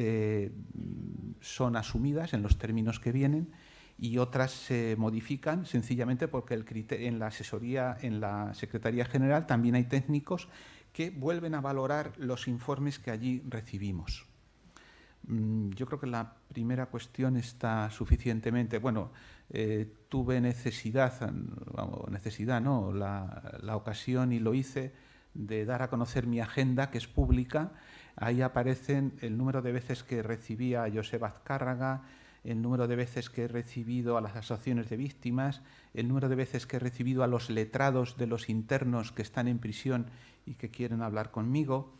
son asumidas en los términos que vienen y otras se modifican sencillamente porque en la asesoría, en la Secretaría General, también hay técnicos que vuelven a valorar los informes que allí recibimos. Yo creo que la primera cuestión está suficientemente... Bueno, tuve la ocasión, y lo hice, de dar a conocer mi agenda, que es pública. Ahí aparecen el número de veces que recibí a Joseba Azcárraga, el número de veces que he recibido a las asociaciones de víctimas, el número de veces que he recibido a los letrados de los internos que están en prisión y que quieren hablar conmigo.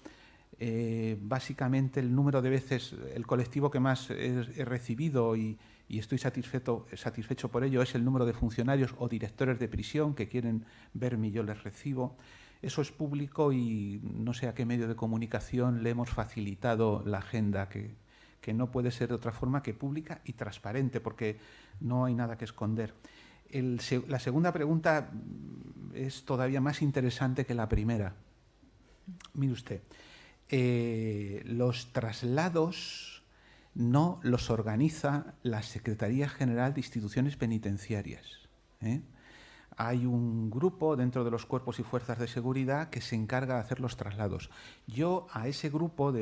Básicamente el número de veces, el colectivo que más he recibido y estoy satisfecho por ello es el número de funcionarios o directores de prisión que quieren verme y yo les recibo. Eso es público y no sé a qué medio de comunicación le hemos facilitado la agenda, que no puede ser de otra forma que pública y transparente, porque no hay nada que esconder. La segunda pregunta es todavía más interesante que la primera. Mire usted, los traslados no los organiza la Secretaría General de Instituciones Penitenciarias. Hay un grupo dentro de los cuerpos y fuerzas de seguridad que se encarga de hacer los traslados. Yo a ese grupo,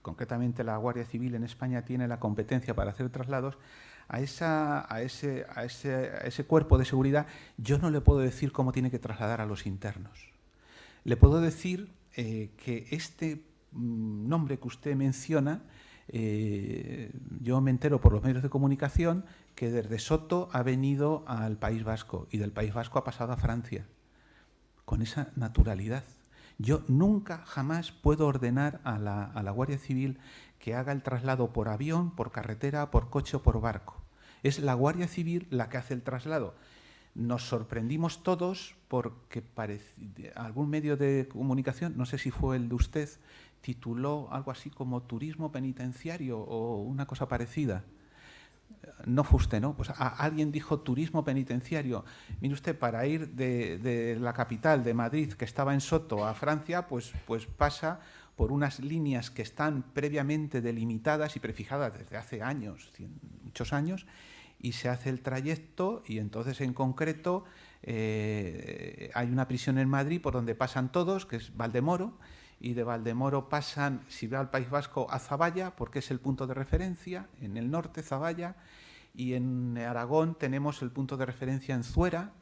concretamente la Guardia Civil en España tiene la competencia para hacer traslados, a ese cuerpo de seguridad yo no le puedo decir cómo tiene que trasladar a los internos. Le puedo decir que este nombre que usted menciona, yo me entero por los medios de comunicación que desde Soto ha venido al País Vasco y del País Vasco ha pasado a Francia, con esa naturalidad. Yo nunca, jamás puedo ordenar a la Guardia Civil que haga el traslado por avión, por carretera, por coche o por barco. Es la Guardia Civil la que hace el traslado. Nos sorprendimos todos porque algún medio de comunicación, no sé si fue el de usted, tituló algo así como turismo penitenciario o una cosa parecida. No fue usted, ¿no? Pues alguien dijo turismo penitenciario. Mire usted, para ir de la capital, de Madrid, que estaba en Soto, a Francia, pues pasa por unas líneas que están previamente delimitadas y prefijadas desde hace años, muchos años, y se hace el trayecto y entonces en concreto hay una prisión en Madrid por donde pasan todos, que es Valdemoro, y de Valdemoro pasan, si va al País Vasco, a Zaballa, porque es el punto de referencia, en el norte Zaballa, y en Aragón tenemos el punto de referencia en Zuera,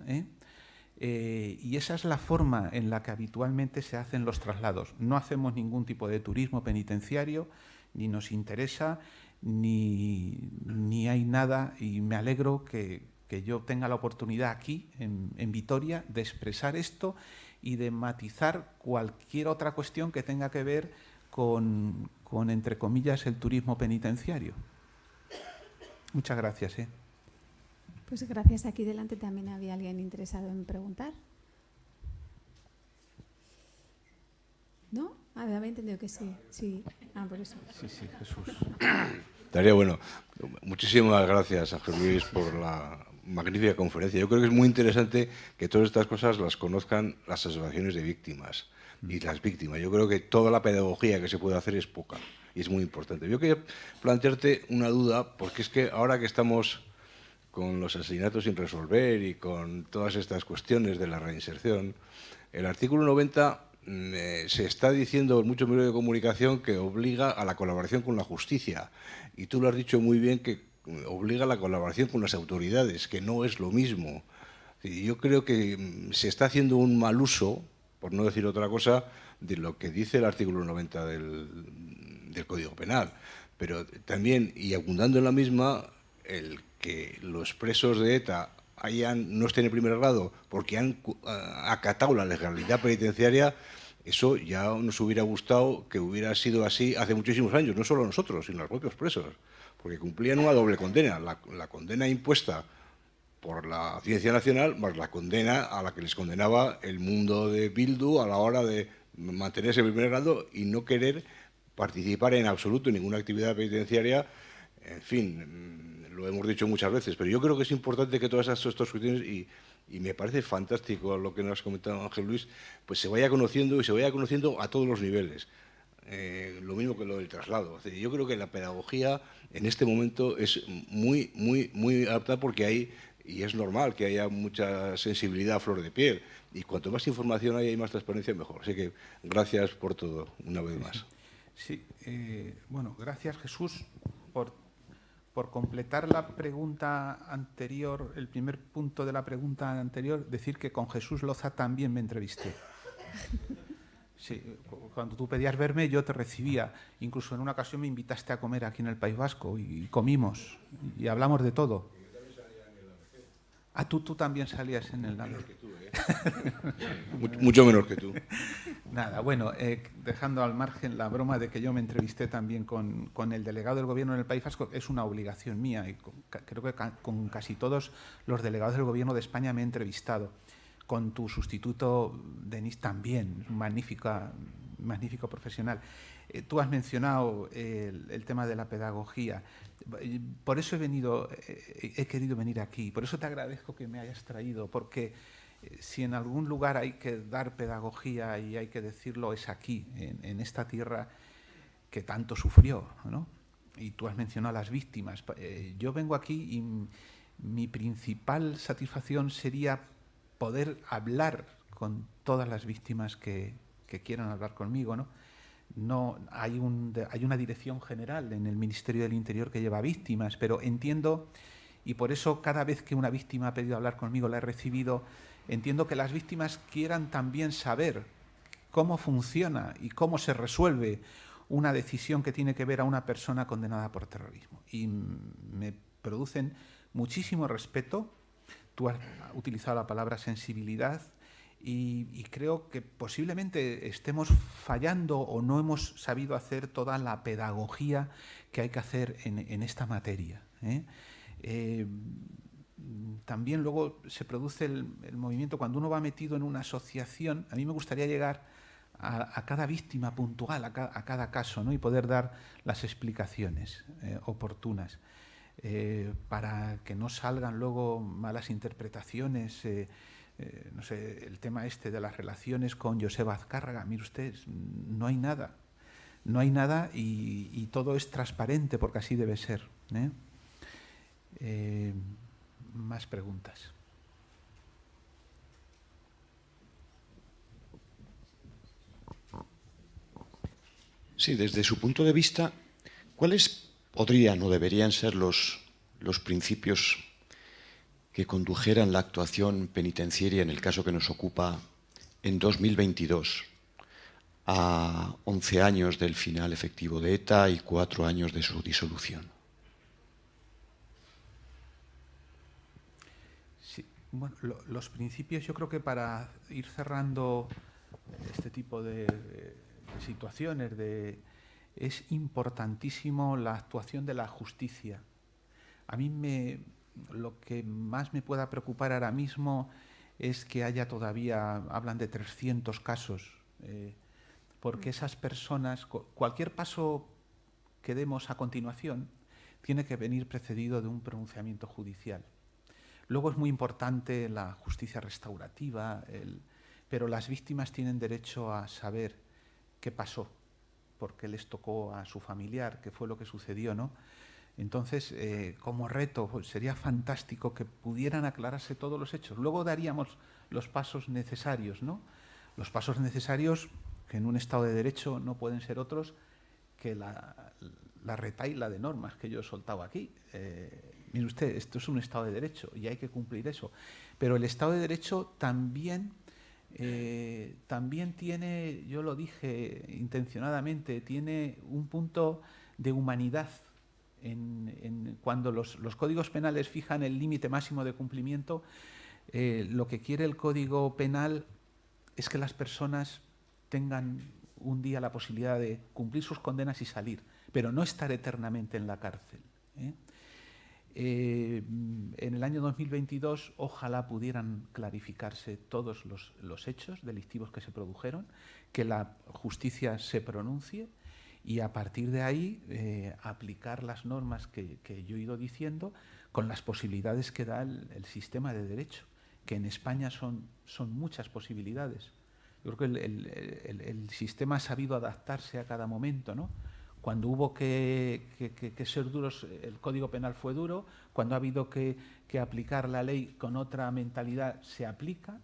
y esa es la forma en la que habitualmente se hacen los traslados. No hacemos ningún tipo de turismo penitenciario, ni nos interesa, ni hay nada, y me alegro que yo tenga la oportunidad aquí, en Vitoria, de expresar esto y de matizar cualquier otra cuestión que tenga que ver con entre comillas, el turismo penitenciario. Muchas gracias.
Pues gracias. Aquí delante también había alguien interesado en preguntar. ¿No? Había entendido que sí. Sí. Por eso.
Sí, Jesús.
Estaría bueno. Muchísimas gracias, Ángel Luis, por la magnífica conferencia. Yo creo que es muy interesante que todas estas cosas las conozcan las asociaciones de víctimas y las víctimas. Yo creo que toda la pedagogía que se puede hacer es poca y es muy importante. Yo quería plantearte una duda, porque es que ahora que estamos con los asesinatos sin resolver y con todas estas cuestiones de la reinserción, el artículo 90 se está diciendo en muchos medios de comunicación que obliga a la colaboración con la justicia. Y tú lo has dicho muy bien, que obliga a la colaboración con las autoridades, que no es lo mismo. Y yo creo que se está haciendo un mal uso, por no decir otra cosa, de lo que dice el artículo 90 del Código Penal. Pero también, y abundando en la misma, el que los presos de ETA no estén en primer grado porque han acatado la legalidad penitenciaria, eso ya nos hubiera gustado que hubiera sido así hace muchísimos años, no solo nosotros, sino los propios presos, porque cumplían una doble condena, la condena impuesta por la Audiencia Nacional, más la condena a la que les condenaba el mundo de Bildu a la hora de mantenerse en primer grado y no querer participar en absoluto en ninguna actividad penitenciaria. En fin, lo hemos dicho muchas veces, pero yo creo que es importante que todas estas cuestiones, y me parece fantástico lo que nos has comentado, Ángel Luis, pues se vaya conociendo y se vaya conociendo a todos los niveles. Lo mismo que lo del traslado. Yo creo que la pedagogía en este momento es muy, muy, muy apta, porque hay, y es normal que haya mucha sensibilidad a flor de piel, y cuanto más información hay más transparencia, mejor. Así que gracias por todo, una vez más.
Sí, bueno, gracias, Jesús, por completar la pregunta anterior, el primer punto de la pregunta anterior, decir que con Jesús Loza también me entrevisté. Sí, cuando tú pedías verme, yo te recibía. Incluso en una ocasión me invitaste a comer aquí en el País Vasco y comimos y hablamos de todo. Tú también salías en el NAVE.
Mucho menor que tú.
Nada, bueno, dejando al margen la broma de que yo me entrevisté también con el delegado del Gobierno en el País Vasco, es una obligación mía, y creo que con casi todos los delegados del Gobierno de España me he entrevistado. Con tu sustituto, Denis, también, un magnífico profesional. Tú has mencionado el tema de la pedagogía. Por eso he querido venir aquí, por eso te agradezco que me hayas traído, porque si en algún lugar hay que dar pedagogía y hay que decirlo, es aquí, en esta tierra que tanto sufrió, ¿no? Y tú has mencionado a las víctimas. Yo vengo aquí y mi principal satisfacción sería poder hablar con todas las víctimas que quieran hablar conmigo, ¿no? No hay una dirección general en el Ministerio del Interior que lleva víctimas, pero entiendo, y por eso cada vez que una víctima ha pedido hablar conmigo la he recibido, entiendo que las víctimas quieran también saber cómo funciona y cómo se resuelve una decisión que tiene que ver a una persona condenada por terrorismo. Y me producen muchísimo respeto. Tú has utilizado la palabra sensibilidad y creo que posiblemente estemos fallando o no hemos sabido hacer toda la pedagogía que hay que hacer en esta materia. También luego se produce el movimiento cuando uno va metido en una asociación. A mí me gustaría llegar a cada víctima puntual, a cada caso, ¿no? Y poder dar las explicaciones oportunas. Para que no salgan luego malas interpretaciones. No sé, el tema este de las relaciones con Joseba Azcárraga, mire usted, no hay nada y todo es transparente porque así debe ser. Más preguntas.
Sí, desde su punto de vista, ¿cuáles podrían o deberían ser los principios que condujeran la actuación penitenciaria, en el caso que nos ocupa, en 2022, a 11 años del final efectivo de ETA y 4 años de su disolución?
Sí, bueno, los principios, yo creo que para ir cerrando este tipo de situaciones, es importantísimo la actuación de la justicia. A mí lo que más me pueda preocupar ahora mismo es que haya todavía, hablan de 300 casos, porque esas personas, cualquier paso que demos a continuación, tiene que venir precedido de un pronunciamiento judicial. Luego es muy importante la justicia restaurativa, pero las víctimas tienen derecho a saber qué pasó, por qué les tocó a su familiar, qué fue lo que sucedió, ¿no? Entonces, como reto, pues, sería fantástico que pudieran aclararse todos los hechos. Luego daríamos los pasos necesarios, ¿no? Los pasos necesarios que en un Estado de Derecho no pueden ser otros que la retahíla de normas que yo he soltado aquí. Mire usted, esto es un Estado de Derecho y hay que cumplir eso. Pero el Estado de Derecho también tiene, yo lo dije intencionadamente, tiene un punto de humanidad. Cuando los códigos penales fijan el límite máximo de cumplimiento, lo que quiere el Código Penal es que las personas tengan un día la posibilidad de cumplir sus condenas y salir, pero no estar eternamente en la cárcel. En el año 2022 ojalá pudieran clarificarse todos los hechos delictivos que se produjeron, que la justicia se pronuncie y a partir de ahí aplicar las normas que yo he ido diciendo con las posibilidades que da el sistema de derecho, que en España son muchas posibilidades. Yo creo que el sistema ha sabido adaptarse a cada momento, ¿no? Cuando hubo que ser duros, el Código Penal fue duro. Cuando ha habido que aplicar la ley con otra mentalidad, se aplica.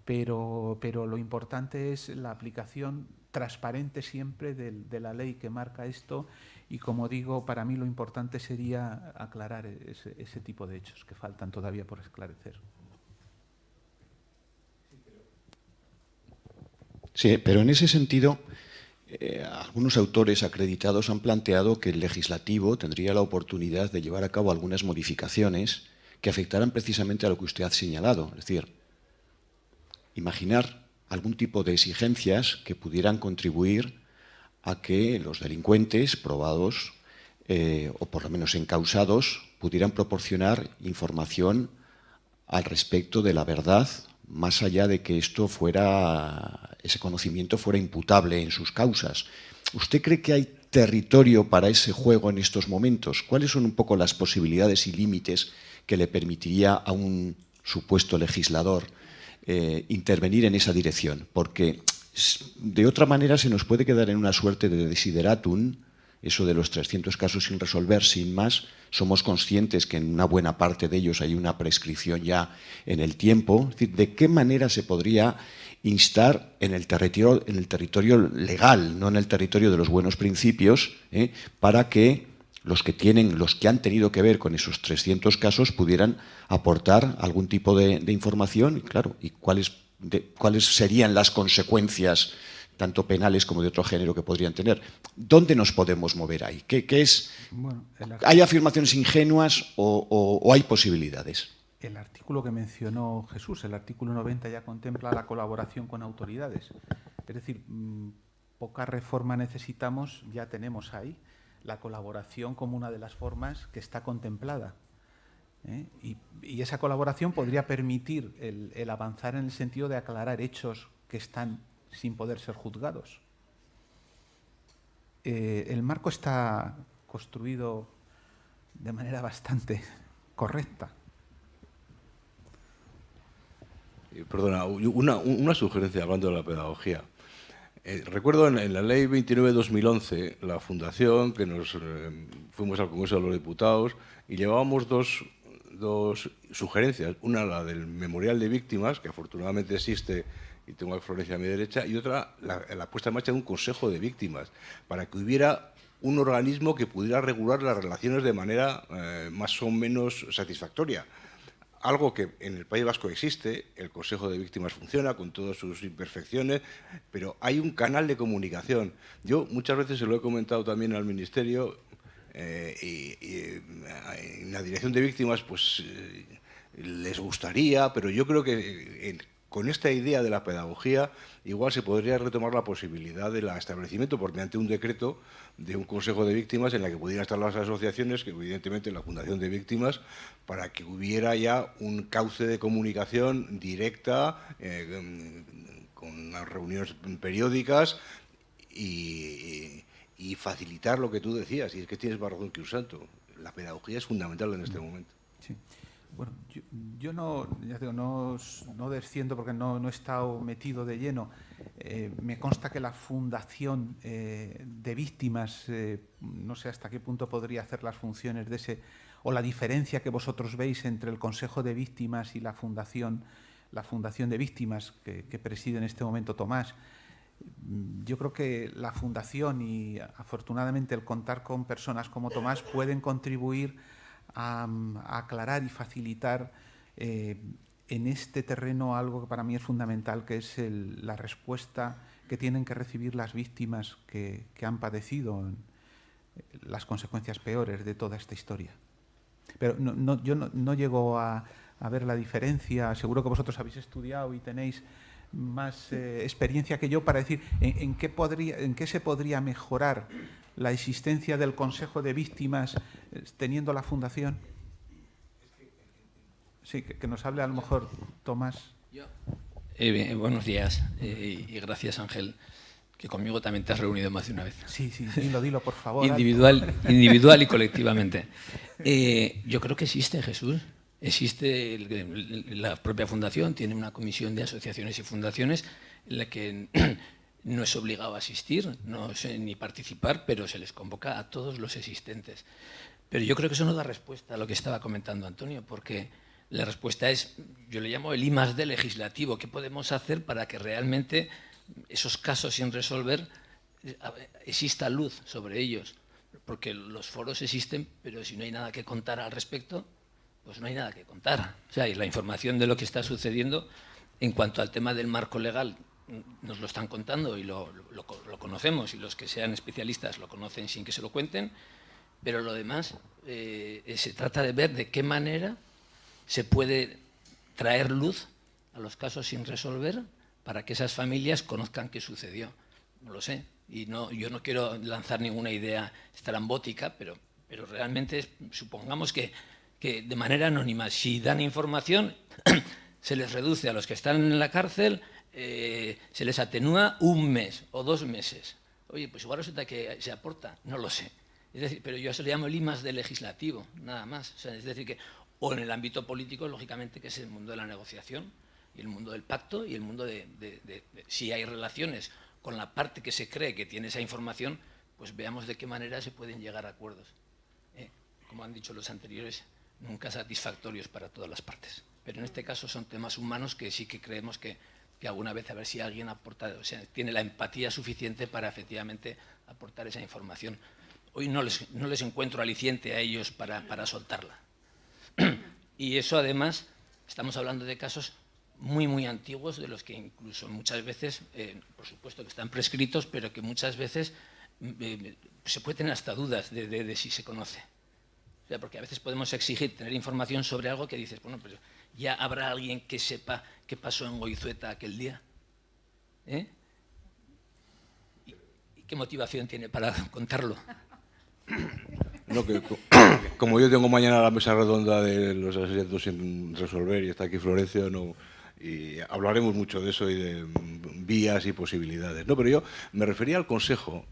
Pero lo importante es la aplicación transparente siempre de la ley que marca esto. Y como digo, para mí lo importante sería aclarar ese tipo de hechos que faltan todavía por esclarecer.
Sí, pero en ese sentido, algunos autores acreditados han planteado que el legislativo tendría la oportunidad de llevar a cabo algunas modificaciones que afectaran precisamente a lo que usted ha señalado. Es decir, imaginar algún tipo de exigencias que pudieran contribuir a que los delincuentes probados o por lo menos encausados pudieran proporcionar información al respecto de la verdad, más allá de que ese conocimiento fuera imputable en sus causas. ¿Usted cree que hay territorio para ese juego en estos momentos? ¿Cuáles son un poco las posibilidades y límites que le permitiría a un supuesto legislador intervenir en esa dirección? Porque de otra manera se nos puede quedar en una suerte de desideratum, eso de los 300 casos sin resolver, sin más. Somos conscientes que en una buena parte de ellos hay una prescripción ya en el tiempo. Es decir, ¿de qué manera se podría instar en el territorio legal, no en el territorio de los buenos principios, para que los que han tenido que ver con esos 300 casos pudieran aportar algún tipo de información? Y claro, ¿y cuáles serían las consecuencias tanto penales como de otro género que podrían tener? ¿Dónde nos podemos mover ahí? ¿Qué es? Bueno, ¿hay afirmaciones ingenuas o hay posibilidades?
El artículo que mencionó Jesús, el artículo 90, ya contempla la colaboración con autoridades. Es decir, poca reforma necesitamos, ya tenemos ahí la colaboración como una de las formas que está contemplada. Y esa colaboración podría permitir el avanzar en el sentido de aclarar hechos que están sin poder ser juzgados. El marco está construido de manera bastante correcta.
Perdona, una sugerencia hablando de la pedagogía. Recuerdo en la ley 29/2011, la fundación, que nos fuimos al Congreso de los Diputados y llevábamos dos sugerencias. Una, la del memorial de víctimas, que afortunadamente existe y tengo a Florencia a mi derecha, y otra, la puesta en marcha de un consejo de víctimas, para que hubiera un organismo que pudiera regular las relaciones de manera más o menos satisfactoria. Algo que en el País Vasco existe, el Consejo de Víctimas funciona con todas sus imperfecciones, pero hay un canal de comunicación. Yo muchas veces se lo he comentado también al Ministerio y en la Dirección de Víctimas pues les gustaría, pero yo creo que con esta idea de la pedagogía igual se podría retomar la posibilidad del establecimiento por mediante un decreto de un consejo de víctimas en la que pudieran estar las asociaciones, que evidentemente la Fundación de Víctimas, para que hubiera ya un cauce de comunicación directa, con las reuniones periódicas y facilitar lo que tú decías. Y es que tienes más razón que un santo. La pedagogía es fundamental en este momento.
Sí. Bueno, yo no, ya digo, no desciendo porque no he estado metido de lleno. Me consta que la Fundación de Víctimas, no sé hasta qué punto podría hacer las funciones de ese, o la diferencia que vosotros veis entre el Consejo de Víctimas y la Fundación de Víctimas que preside en este momento Tomás. Yo creo que la Fundación y afortunadamente el contar con personas como Tomás pueden contribuir a aclarar y facilitar en este terreno algo que para mí es fundamental, que es la respuesta que tienen que recibir las víctimas que han padecido las consecuencias peores de toda esta historia. Pero yo no llego a ver la diferencia. Seguro que vosotros habéis estudiado y tenéis más experiencia que yo para decir en qué se podría mejorar la existencia del Consejo de Víctimas teniendo la Fundación. Sí, que nos hable a lo mejor Tomás.
Bien, buenos días y gracias, Ángel, que conmigo también te has reunido más de una vez.
Sí, dilo, por favor.
Individual y colectivamente. Yo creo que existe, Jesús. Existe la propia Fundación, tiene una comisión de asociaciones y fundaciones en la que no es obligado a asistir, no sé ni participar, pero se les convoca a todos los existentes. Pero yo creo que eso no da respuesta a lo que estaba comentando Antonio, porque la respuesta es, yo le llamo el I+D legislativo. ¿Qué podemos hacer para que realmente esos casos sin resolver exista luz sobre ellos? Porque los foros existen, pero si no hay nada que contar al respecto, pues no hay nada que contar. O sea, y la información de lo que está sucediendo en cuanto al tema del marco legal nos lo están contando y lo conocemos, y los que sean especialistas lo conocen sin que se lo cuenten, pero lo demás se trata de ver de qué manera se puede traer luz a los casos sin resolver para que esas familias conozcan qué sucedió. No lo sé, y yo no quiero lanzar ninguna idea estrambótica, pero realmente supongamos que de manera anónima, si dan información, se les reduce a los que están en la cárcel, se les atenúa 1 mes o 2 meses. Oye, pues igual resulta que se aporta, no lo sé. Es decir, pero yo se le llamo el I+D legislativo, nada más. O sea, es decir, o en el ámbito político, lógicamente, que es el mundo de la negociación y el mundo del pacto y el mundo de si hay relaciones con la parte que se cree que tiene esa información, pues veamos de qué manera se pueden llegar a acuerdos. Como han dicho los anteriores, nunca satisfactorios para todas las partes. Pero en este caso son temas humanos que sí que creemos que alguna vez a ver si alguien aporta, o sea, tiene la empatía suficiente para efectivamente aportar esa información. Hoy no les encuentro aliciente a ellos para soltarla. Y eso además, estamos hablando de casos muy, muy antiguos, de los que incluso muchas veces, por supuesto que están prescritos, pero que muchas veces se puede tener hasta dudas de si se conoce. O sea, porque a veces podemos exigir tener información sobre algo que dices, bueno, pues ya habrá alguien que sepa qué pasó en Goizueta aquel día. ¿Y qué motivación tiene para contarlo?
No, como yo tengo mañana la mesa redonda de los asesinatos sin resolver y está aquí Florencio, y hablaremos mucho de eso y de vías y posibilidades. No, pero yo me refería al Consejo,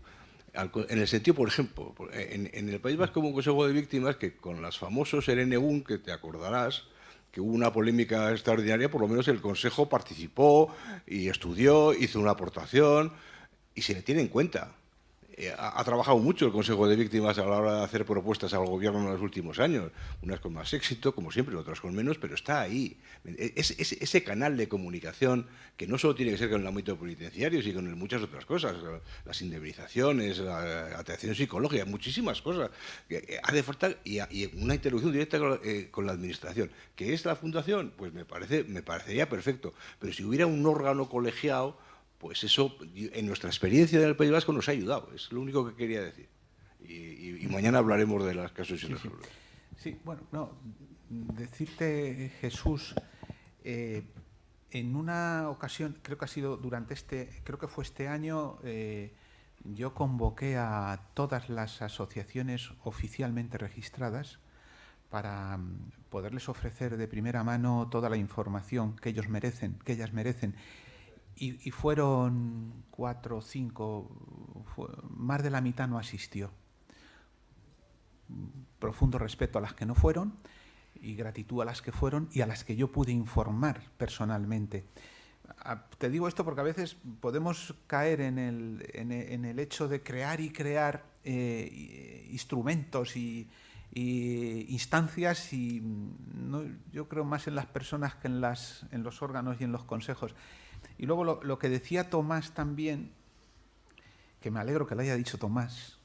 en el sentido, por ejemplo, en el País Vasco hubo un Consejo de Víctimas que con los famosos Erenegún, que te acordarás, que hubo una polémica extraordinaria, por lo menos el Consejo participó y estudió, hizo una aportación y se le tiene en cuenta. ha trabajado mucho el Consejo de Víctimas a la hora de hacer propuestas al gobierno en los últimos años, unas con más éxito, como siempre, otras con menos, pero está ahí. Ese canal de comunicación, que no solo tiene que ser con el ámbito penitenciario, sino con muchas otras cosas, las indemnizaciones, la atención psicológica, muchísimas cosas. Hace falta y una interlocución directa con la administración. ¿Qué es la Fundación? Pues me parecería perfecto, pero si hubiera un órgano colegiado, pues eso, en nuestra experiencia en el País Vasco, nos ha ayudado. Es lo único que quería decir. Y mañana hablaremos de los casos sin resolver.
Sí, bueno, no, decirte, Jesús, en una ocasión, creo que ha sido creo que fue este año, yo convoqué a todas las asociaciones oficialmente registradas para poderles ofrecer de primera mano toda la información que ellas merecen. Y fueron 4 o 5, más de la mitad no asistió. Profundo respeto a las que no fueron y gratitud a las que fueron y a las que yo pude informar personalmente. Te digo esto porque a veces podemos caer en el hecho de crear instrumentos y instancias y no, yo creo más en las personas que en los órganos y en los consejos. Y luego lo que decía Tomás también, que me alegro que lo haya dicho Tomás,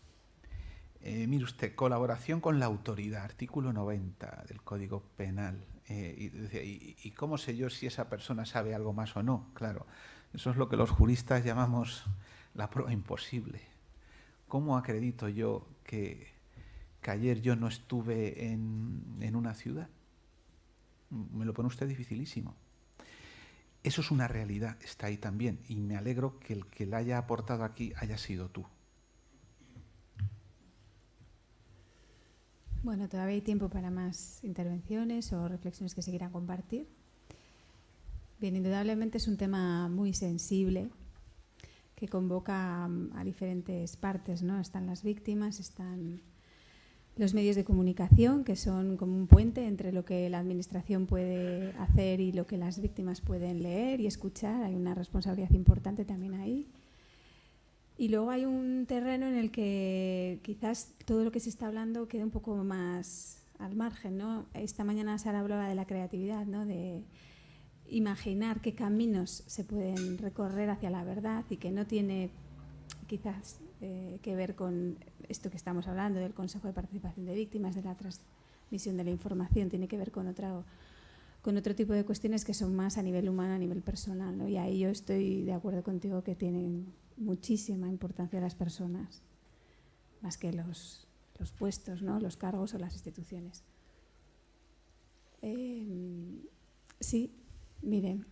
mire usted, colaboración con la autoridad, artículo 90 del Código Penal. ¿Y cómo sé yo si esa persona sabe algo más o no? Claro, eso es lo que los juristas llamamos la prueba imposible. ¿Cómo acredito yo que ayer yo no estuve en una ciudad? Me lo pone usted dificilísimo. Eso es una realidad, está ahí también, y me alegro que el que la haya aportado aquí haya sido tú.
Bueno, todavía hay tiempo para más intervenciones o reflexiones que se quieran compartir. Bien, indudablemente es un tema muy sensible que convoca a diferentes partes, ¿no? Están las víctimas, están los medios de comunicación, que son como un puente entre lo que la administración puede hacer y lo que las víctimas pueden leer y escuchar. Hay una responsabilidad importante también ahí. Y luego hay un terreno en el que quizás todo lo que se está hablando queda un poco más al margen, ¿no? Esta mañana Sara hablaba de la creatividad, ¿no? De imaginar qué caminos se pueden recorrer hacia la verdad y que no tiene quizás que ver con esto que estamos hablando del Consejo de Participación de Víctimas, de la transmisión de la información, tiene que ver con otro tipo de cuestiones que son más a nivel humano, a nivel personal, ¿no? Y ahí yo estoy de acuerdo contigo que tienen muchísima importancia las personas, más que los puestos, ¿no? Los cargos o las instituciones. Sí, miren.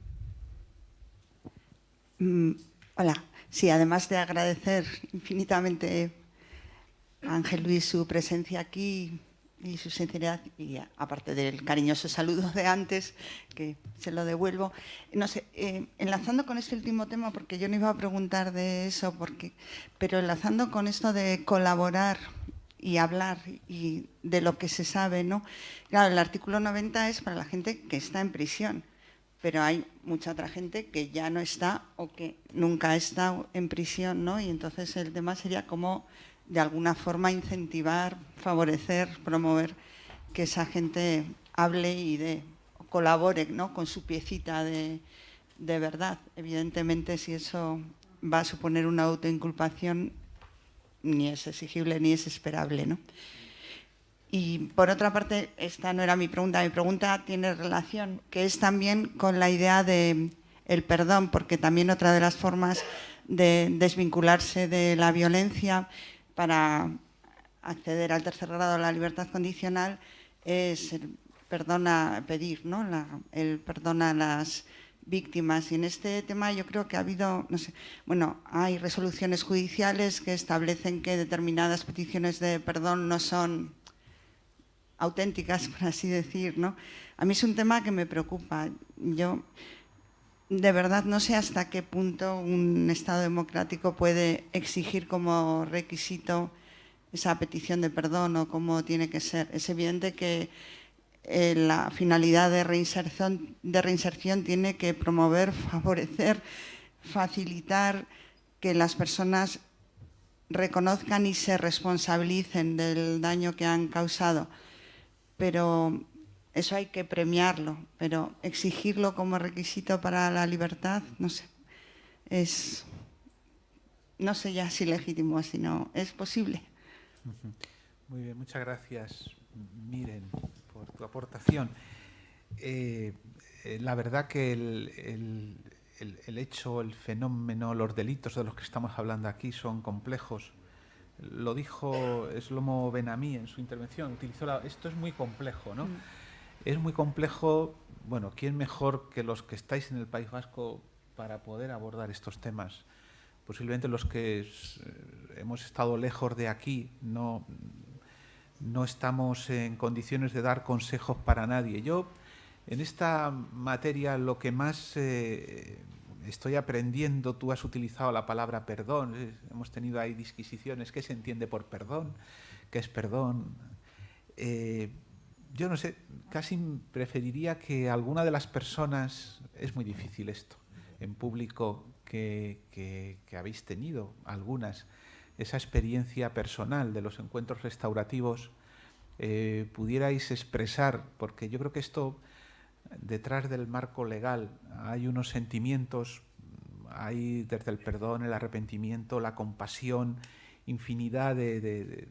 Hola. Sí, además de agradecer infinitamente a Ángel Luis su presencia aquí y su sinceridad, y aparte del cariñoso saludo de antes, que se lo devuelvo. No sé, enlazando con este último tema, porque yo no iba a preguntar de eso, pero enlazando con esto de colaborar y hablar y de lo que se sabe, ¿no? Claro, el artículo 90 es para la gente que está en prisión, pero hay mucha otra gente que ya no está o que nunca ha estado en prisión, ¿no? Y entonces el tema sería cómo, de alguna forma, incentivar, favorecer, promover que esa gente hable y colabore, ¿no? Con su piecita de verdad. Evidentemente, si eso va a suponer una autoinculpación, ni es exigible ni es esperable, ¿no? Y por otra parte, esta no era mi pregunta tiene relación, que es también con la idea del perdón, porque también otra de las formas de desvincularse de la violencia para acceder al tercer grado, a la libertad condicional, es el perdón a pedir, ¿no? El perdón a las víctimas. Y en este tema yo creo que ha habido, no sé, bueno, hay resoluciones judiciales que establecen que determinadas peticiones de perdón no son auténticas, por así decir, ¿no? A mí es un tema que me preocupa. Yo, de verdad, no sé hasta qué punto un Estado democrático puede exigir como requisito esa petición de perdón o cómo tiene que ser. Es evidente que la finalidad de reinserción tiene que promover, favorecer, facilitar que las personas reconozcan y se responsabilicen del daño que han causado. Pero eso hay que premiarlo, pero exigirlo como requisito para la libertad, no sé, no sé ya si legítimo, si no es posible.
Muy bien, muchas gracias, Miren, por tu aportación. La verdad que el hecho, el fenómeno, los delitos de los que estamos hablando aquí son complejos. Lo dijo Shlomo Ben-Ami en su intervención, esto es muy complejo, ¿no? Es muy complejo. Bueno, ¿quién mejor que los que estáis en el País Vasco para poder abordar estos temas? Posiblemente los que hemos estado lejos de aquí no estamos en condiciones de dar consejos para nadie. Yo, en esta materia, lo que más estoy aprendiendo, tú has utilizado la palabra perdón, hemos tenido ahí disquisiciones, ¿qué se entiende por perdón? ¿Qué es perdón? Yo no sé, casi preferiría que alguna de las personas, es muy difícil esto, en público, que habéis tenido algunas, esa experiencia personal de los encuentros restaurativos, pudierais expresar, porque yo creo que esto, detrás del marco legal, hay unos sentimientos, hay desde el perdón, el arrepentimiento, la compasión, infinidad de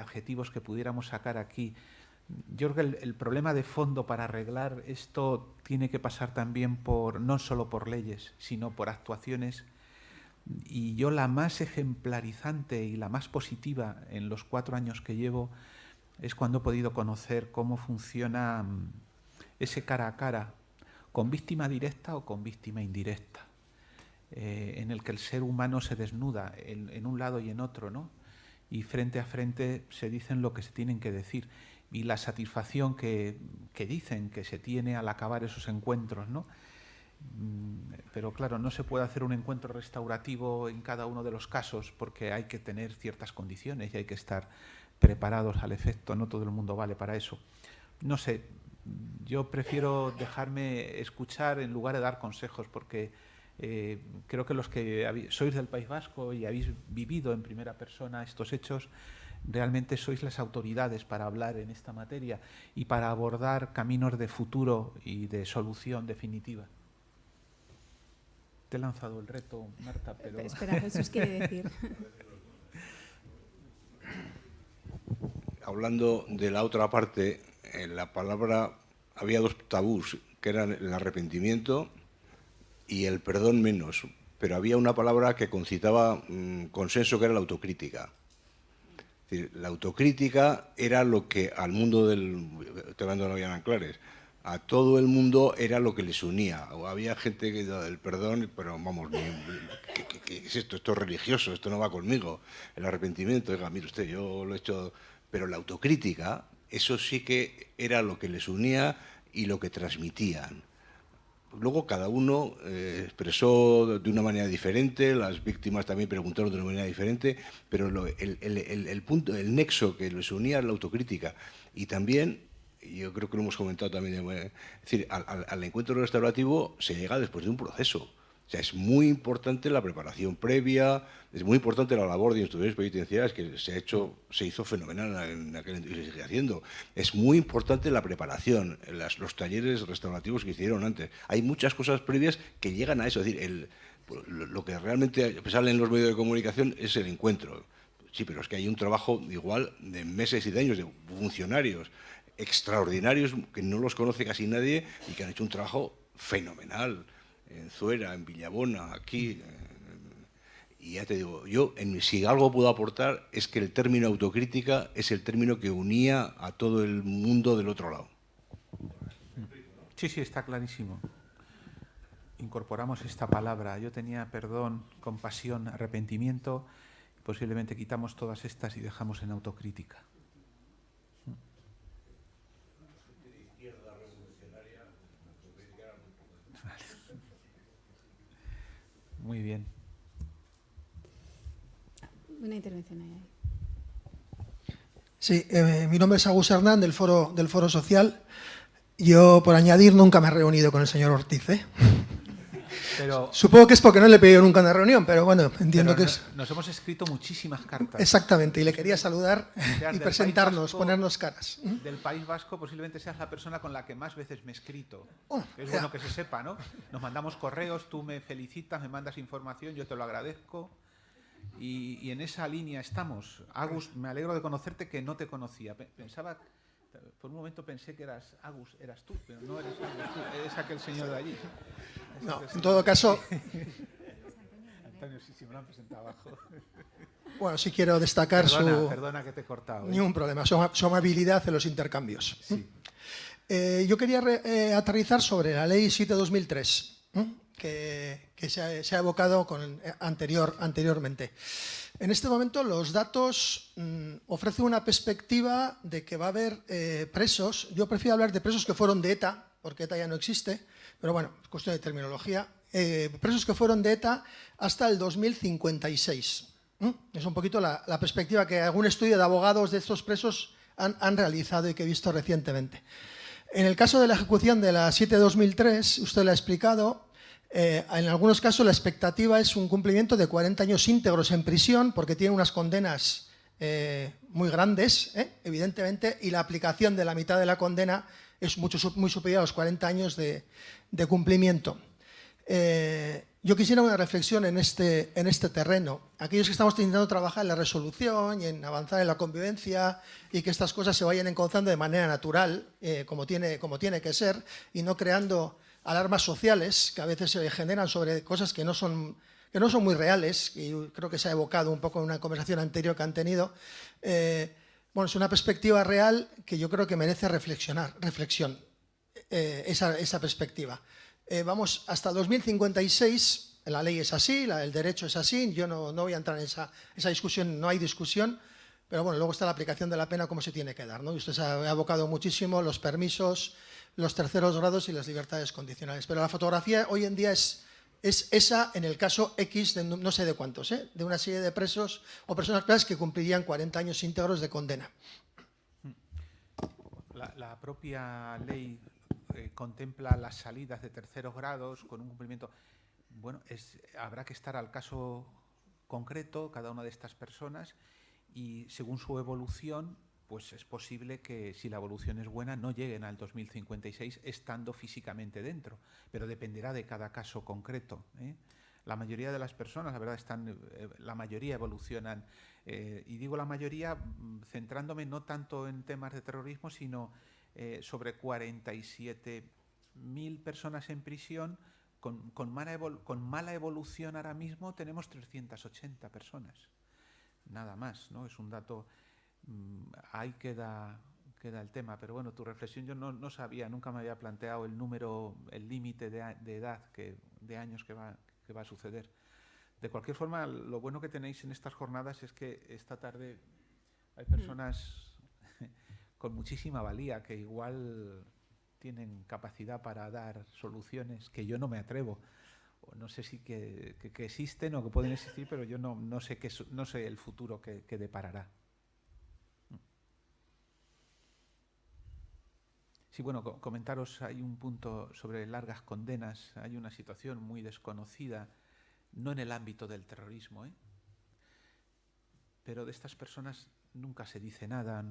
adjetivos que pudiéramos sacar aquí. Yo creo que el problema de fondo para arreglar esto tiene que pasar también no solo por leyes, sino por actuaciones. Y yo la más ejemplarizante y la más positiva en los 4 años que llevo es cuando he podido conocer cómo funciona ese cara a cara, con víctima directa o con víctima indirecta, en el que el ser humano se desnuda en un lado y en otro, ¿no? Y frente a frente se dicen lo que se tienen que decir. Y la satisfacción que dicen que se tiene al acabar esos encuentros, ¿no? Pero claro, no se puede hacer un encuentro restaurativo en cada uno de los casos porque hay que tener ciertas condiciones y hay que estar preparados al efecto, no todo el mundo vale para eso. No sé, yo prefiero dejarme escuchar en lugar de dar consejos porque creo que los que sois del País Vasco y habéis vivido en primera persona estos hechos, realmente sois las autoridades para hablar en esta materia y para abordar caminos de futuro y de solución definitiva. Te he lanzado el reto, Marta, pero...
Espera, Jesús quiere decir.
Hablando de la otra parte, en la palabra había 2 tabús, que eran el arrepentimiento y el perdón menos, pero había una palabra que concitaba consenso, que era la autocrítica. Es decir, la autocrítica era lo que al mundo estoy hablando de la Viana Anclares, a todo el mundo era lo que les unía. O había gente que daba el perdón, pero vamos, ¿qué es esto? Esto es religioso, esto no va conmigo. El arrepentimiento, oiga, mire usted, yo lo he hecho... Pero la autocrítica, eso sí que era lo que les unía y lo que transmitían. Luego cada uno expresó de una manera diferente, las víctimas también preguntaron de una manera diferente, pero el punto, el nexo que les unía era la autocrítica. Y también, yo creo que lo hemos comentado también, es decir, al encuentro restaurativo se llega después de un proceso. O sea, es muy importante la preparación previa, es muy importante la labor de instituciones penitenciarias que se hizo fenomenal en aquel entonces y se sigue haciendo. Es muy importante la preparación, los talleres restaurativos que hicieron antes. Hay muchas cosas previas que llegan a eso. Es decir, lo que realmente sale en los medios de comunicación es el encuentro. Sí, pero es que hay un trabajo igual de meses y de años de funcionarios extraordinarios que no los conoce casi nadie y que han hecho un trabajo fenomenal. En Zuera, en Villabona, aquí. Y ya te digo, si algo puedo aportar es que el término autocrítica es el término que unía a todo el mundo del otro lado.
Sí, está clarísimo. Incorporamos esta palabra. Yo tenía perdón, compasión, arrepentimiento. Posiblemente quitamos todas estas y dejamos en autocrítica. Muy bien.
Una intervención ahí.
Sí, mi nombre es Agus Hernán, del Foro Social. Yo, por añadir, nunca me he reunido con el señor Ortiz, ¿eh?
Pero,
Supongo que es porque no le he pedido nunca una reunión, pero bueno, entiendo que es...
Nos hemos escrito muchísimas cartas.
Exactamente, y le quería saludar
Seas
y
del
presentarnos,
País Vasco,
ponernos caras.
Del País Vasco posiblemente seas la persona con la que más veces me he escrito.
Oh,
Es
ya.
bueno que se sepa, ¿no? Nos mandamos correos, tú me felicitas, me mandas información, yo te lo agradezco. Y en esa línea estamos. Agus, me alegro de conocerte, que no te conocía. Pensaba, por un momento pensé que eras Agus, eras tú, pero no eres Agus, tú, eres aquel señor de allí.
No, en todo caso,
Antonio, sí, me lo han presentado abajo.
bueno, sí quiero destacar
Perdona que te he cortado.
Ningún problema, su amabilidad en los intercambios.
Sí.
Yo quería aterrizar sobre la Ley 7/2003, que se ha evocado anteriormente. En este momento los datos ofrecen una perspectiva de que va a haber presos. Yo prefiero hablar de presos que fueron de ETA, porque ETA ya no existe, pero bueno, es cuestión de terminología. Presos que fueron de ETA hasta el 2056. Es un poquito la perspectiva que algún estudio de abogados de estos presos han realizado y que he visto recientemente. En el caso de la ejecución de la 7/2003, usted lo ha explicado, en algunos casos la expectativa es un cumplimiento de 40 años íntegros en prisión, porque tiene unas condenas muy grandes, evidentemente, y la aplicación de la mitad de la condena es muy superior a los 40 años de cumplimiento. Yo quisiera una reflexión en este terreno. Aquellos que estamos intentando trabajar en la resolución y en avanzar en la convivencia y que estas cosas se vayan encauzando de manera natural, como tiene que ser, y no creando alarmas sociales que a veces se generan sobre cosas que no son muy reales, y creo que se ha evocado un poco en una conversación anterior que han tenido. Bueno, es una perspectiva real que yo creo que merece reflexión, esa perspectiva. Vamos hasta 2056, la ley es así, el derecho es así, yo no voy a entrar en esa discusión, no hay discusión, pero bueno, luego está la aplicación de la pena, cómo se tiene que dar, ¿no? Y usted se ha abocado muchísimo los permisos, los terceros grados y las libertades condicionales, pero la fotografía hoy en día es esa en el caso X de no sé de cuántos, de una serie de presos o personas presas que cumplirían 40 años íntegros de condena.
La propia ley contempla las salidas de terceros grados con un cumplimiento. Bueno, habrá que estar al caso concreto, cada una de estas personas, y según su evolución, pues es posible que, si la evolución es buena, no lleguen al 2056 estando físicamente dentro, pero dependerá de cada caso concreto, ¿eh? La mayoría de las personas, la verdad, la mayoría evolucionan, y digo la mayoría centrándome no tanto en temas de terrorismo, sino sobre 47.000 personas en prisión. Con mala evolución ahora mismo tenemos 380 personas, nada más, ¿no? Es un dato, ahí queda el tema, pero bueno, tu reflexión yo no sabía, nunca me había planteado el límite de edad, de años que va a suceder. De cualquier forma, lo bueno que tenéis en estas jornadas es que esta tarde hay personas con muchísima valía, que igual tienen capacidad para dar soluciones que yo no me atrevo. O no sé si que existen o que pueden existir, pero yo no sé el futuro que deparará. Sí, bueno, comentaros, hay un punto sobre largas condenas, hay una situación muy desconocida, no en el ámbito del terrorismo, pero de estas personas nunca se dice nada.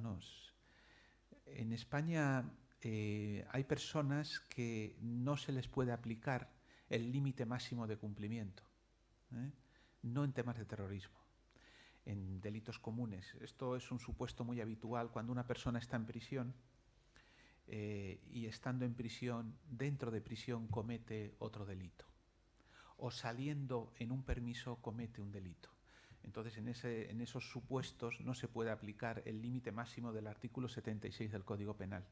En España hay personas que no se les puede aplicar el límite máximo de cumplimiento, no en temas de terrorismo, en delitos comunes. Esto es un supuesto muy habitual cuando una persona está en prisión y estando en prisión, dentro de prisión comete otro delito, o saliendo en un permiso comete un delito. Entonces, en esos supuestos no se puede aplicar el límite máximo del artículo 76 del Código Penal.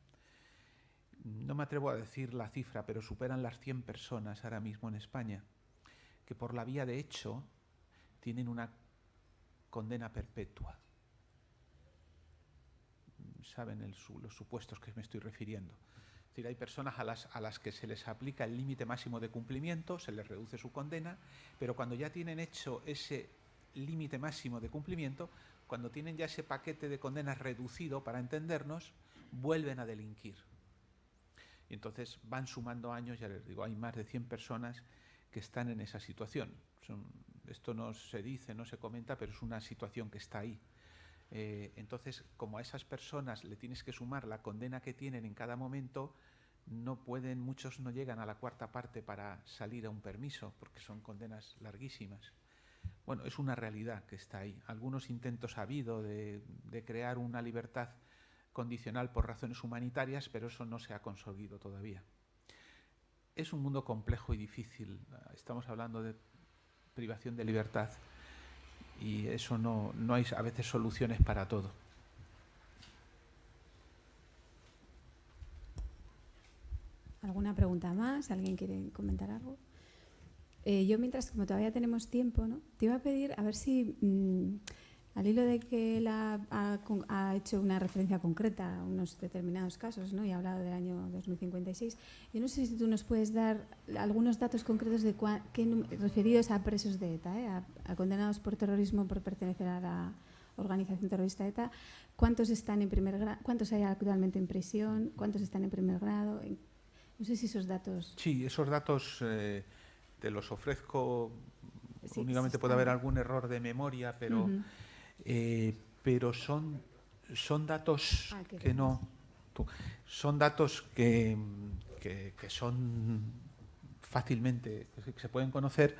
No me atrevo a decir la cifra, pero superan las 100 personas ahora mismo en España que por la vía de hecho tienen una condena perpetua. Saben los supuestos que me estoy refiriendo. Es decir, hay personas a las que se les aplica el límite máximo de cumplimiento, se les reduce su condena, pero cuando ya tienen hecho ese límite máximo de cumplimiento, cuando tienen ya ese paquete de condenas reducido, para entendernos, vuelven a delinquir. Y entonces van sumando años, ya les digo, hay más de 100 personas que están en esa situación. Esto no se dice, no se comenta, pero es una situación que está ahí. Entonces, como a esas personas le tienes que sumar la condena que tienen en cada momento, muchos no llegan a la cuarta parte para salir a un permiso, porque son condenas larguísimas. Bueno, es una realidad que está ahí. Algunos intentos ha habido de crear una libertad condicional por razones humanitarias, pero eso no se ha conseguido todavía. Es un mundo complejo y difícil. Estamos hablando de privación de libertad y eso no hay a veces soluciones para todo.
¿Alguna pregunta más? ¿Alguien quiere comentar algo? Yo, mientras, como todavía tenemos tiempo, ¿no?, te iba a pedir a ver si, al hilo de que él ha hecho una referencia concreta a unos determinados casos, ¿no?, y ha hablado del año 2056, yo no sé si tú nos puedes dar algunos datos concretos de referidos a presos de ETA, a condenados por terrorismo por pertenecer a la organización terrorista ETA. ¿Cuántos están en primer grado? ¿Cuántos hay actualmente en prisión? ¿Cuántos están en primer grado? No sé si esos datos...
Sí, esos datos te los ofrezco. Sí, únicamente
sí,
puede haber algún error de memoria, pero, pero son datos que no... Son datos que son fácilmente, que se pueden conocer.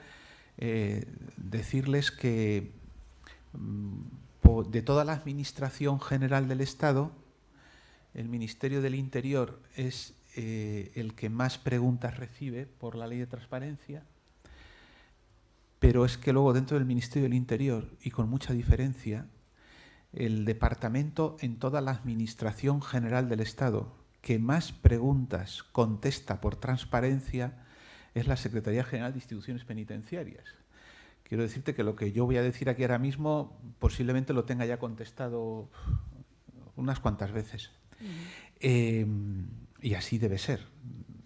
Decirles que de toda la Administración General del Estado, el Ministerio del Interior es el que más preguntas recibe por la Ley de Transparencia, pero es que luego dentro del Ministerio del Interior, y con mucha diferencia, el departamento en toda la Administración General del Estado que más preguntas contesta por transparencia es la Secretaría General de Instituciones Penitenciarias. Quiero decirte que lo que yo voy a decir aquí ahora mismo posiblemente lo tenga ya contestado unas cuantas veces. Y así debe ser.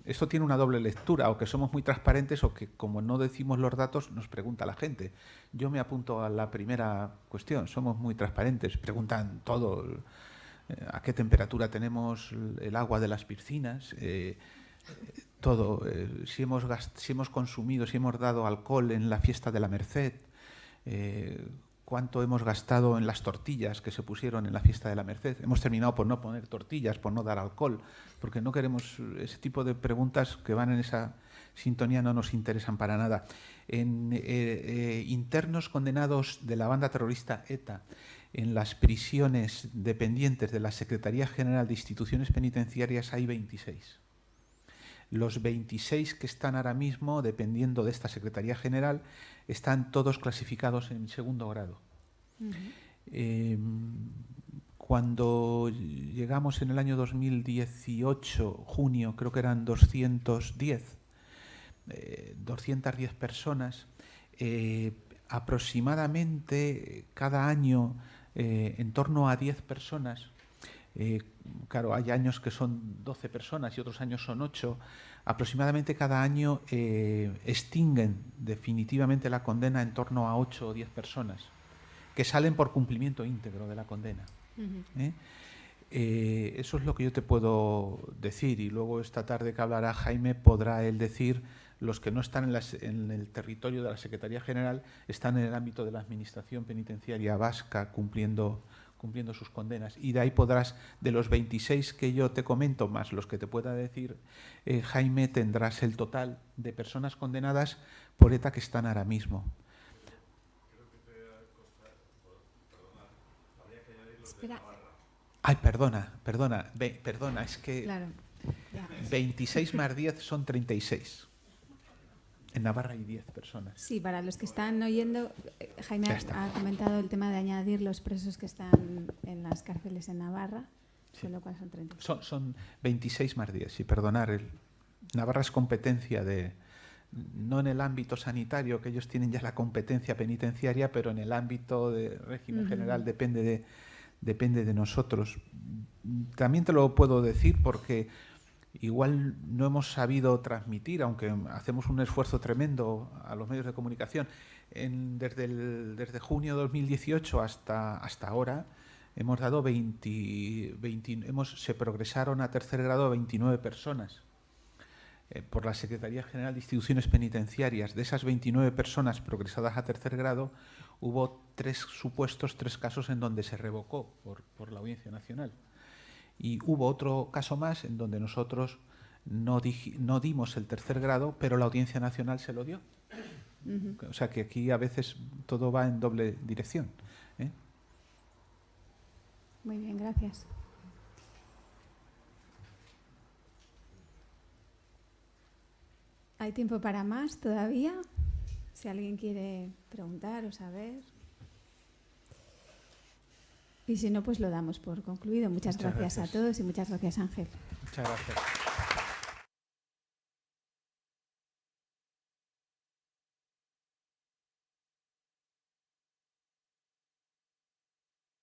Esto tiene una doble lectura, o que somos muy transparentes o que, como no decimos los datos, nos pregunta la gente. Yo me apunto a la primera cuestión, somos muy transparentes, preguntan todo, a qué temperatura tenemos el agua de las piscinas, todo, si hemos consumido, si hemos dado alcohol en la fiesta de la Merced, cuánto hemos gastado en las tortillas que se pusieron en la fiesta de la Merced. Hemos terminado por no poner tortillas, por no dar alcohol, porque no queremos ese tipo de preguntas que van en esa sintonía, no nos interesan para nada. En internos condenados de la banda terrorista ETA en las prisiones dependientes de la Secretaría General de Instituciones Penitenciarias hay 26. Los 26 que están ahora mismo, dependiendo de esta Secretaría General, están todos clasificados en segundo grado. Cuando llegamos en el año 2018, junio, creo que eran 210 personas, aproximadamente cada año en torno a 10 personas. Claro, hay años que son 12 personas y otros años son 8. Aproximadamente cada año extinguen definitivamente la condena en torno a 8 o 10 personas que salen por cumplimiento íntegro de la condena. Eso es lo que yo te puedo decir, y luego esta tarde que hablará Jaime podrá él decir los que no están en el territorio de la Secretaría General, están en el ámbito de la Administración Penitenciaria Vasca cumpliendo sus condenas, y de ahí podrás, de los 26 que yo te comento, más los que te pueda decir Jaime, tendrás el total de personas condenadas por ETA que están ahora mismo.
Espera.
Ay, perdona, es que
claro,
26 más 10 son 36. En Navarra hay 10 personas.
Sí, para los que están oyendo, Jaime ha comentado el tema de añadir los presos que están en las cárceles en Navarra, sí, con lo cual son 30.
Son 26 más 10, sí, perdonar. Navarra es competencia no en el ámbito sanitario, que ellos tienen ya la competencia penitenciaria, pero en el ámbito de régimen general depende de nosotros. También te lo puedo decir porque igual no hemos sabido transmitir, aunque hacemos un esfuerzo tremendo a los medios de comunicación. Desde junio de 2018 hasta ahora hemos dado se progresaron a tercer grado 29 personas. por la Secretaría General de Instituciones Penitenciarias. De esas 29 personas progresadas a tercer grado, hubo 3 supuestos, 3 casos en donde se revocó por la Audiencia Nacional. Y hubo otro caso más en donde nosotros no dimos el tercer grado, pero la Audiencia Nacional se lo dio. O sea que aquí a veces todo va en doble dirección.
Muy bien, gracias. ¿Hay tiempo para más todavía? Si alguien quiere preguntar o saber. Y si no, pues lo damos por concluido. Muchas gracias a todos y muchas gracias, Ángel.
Muchas gracias.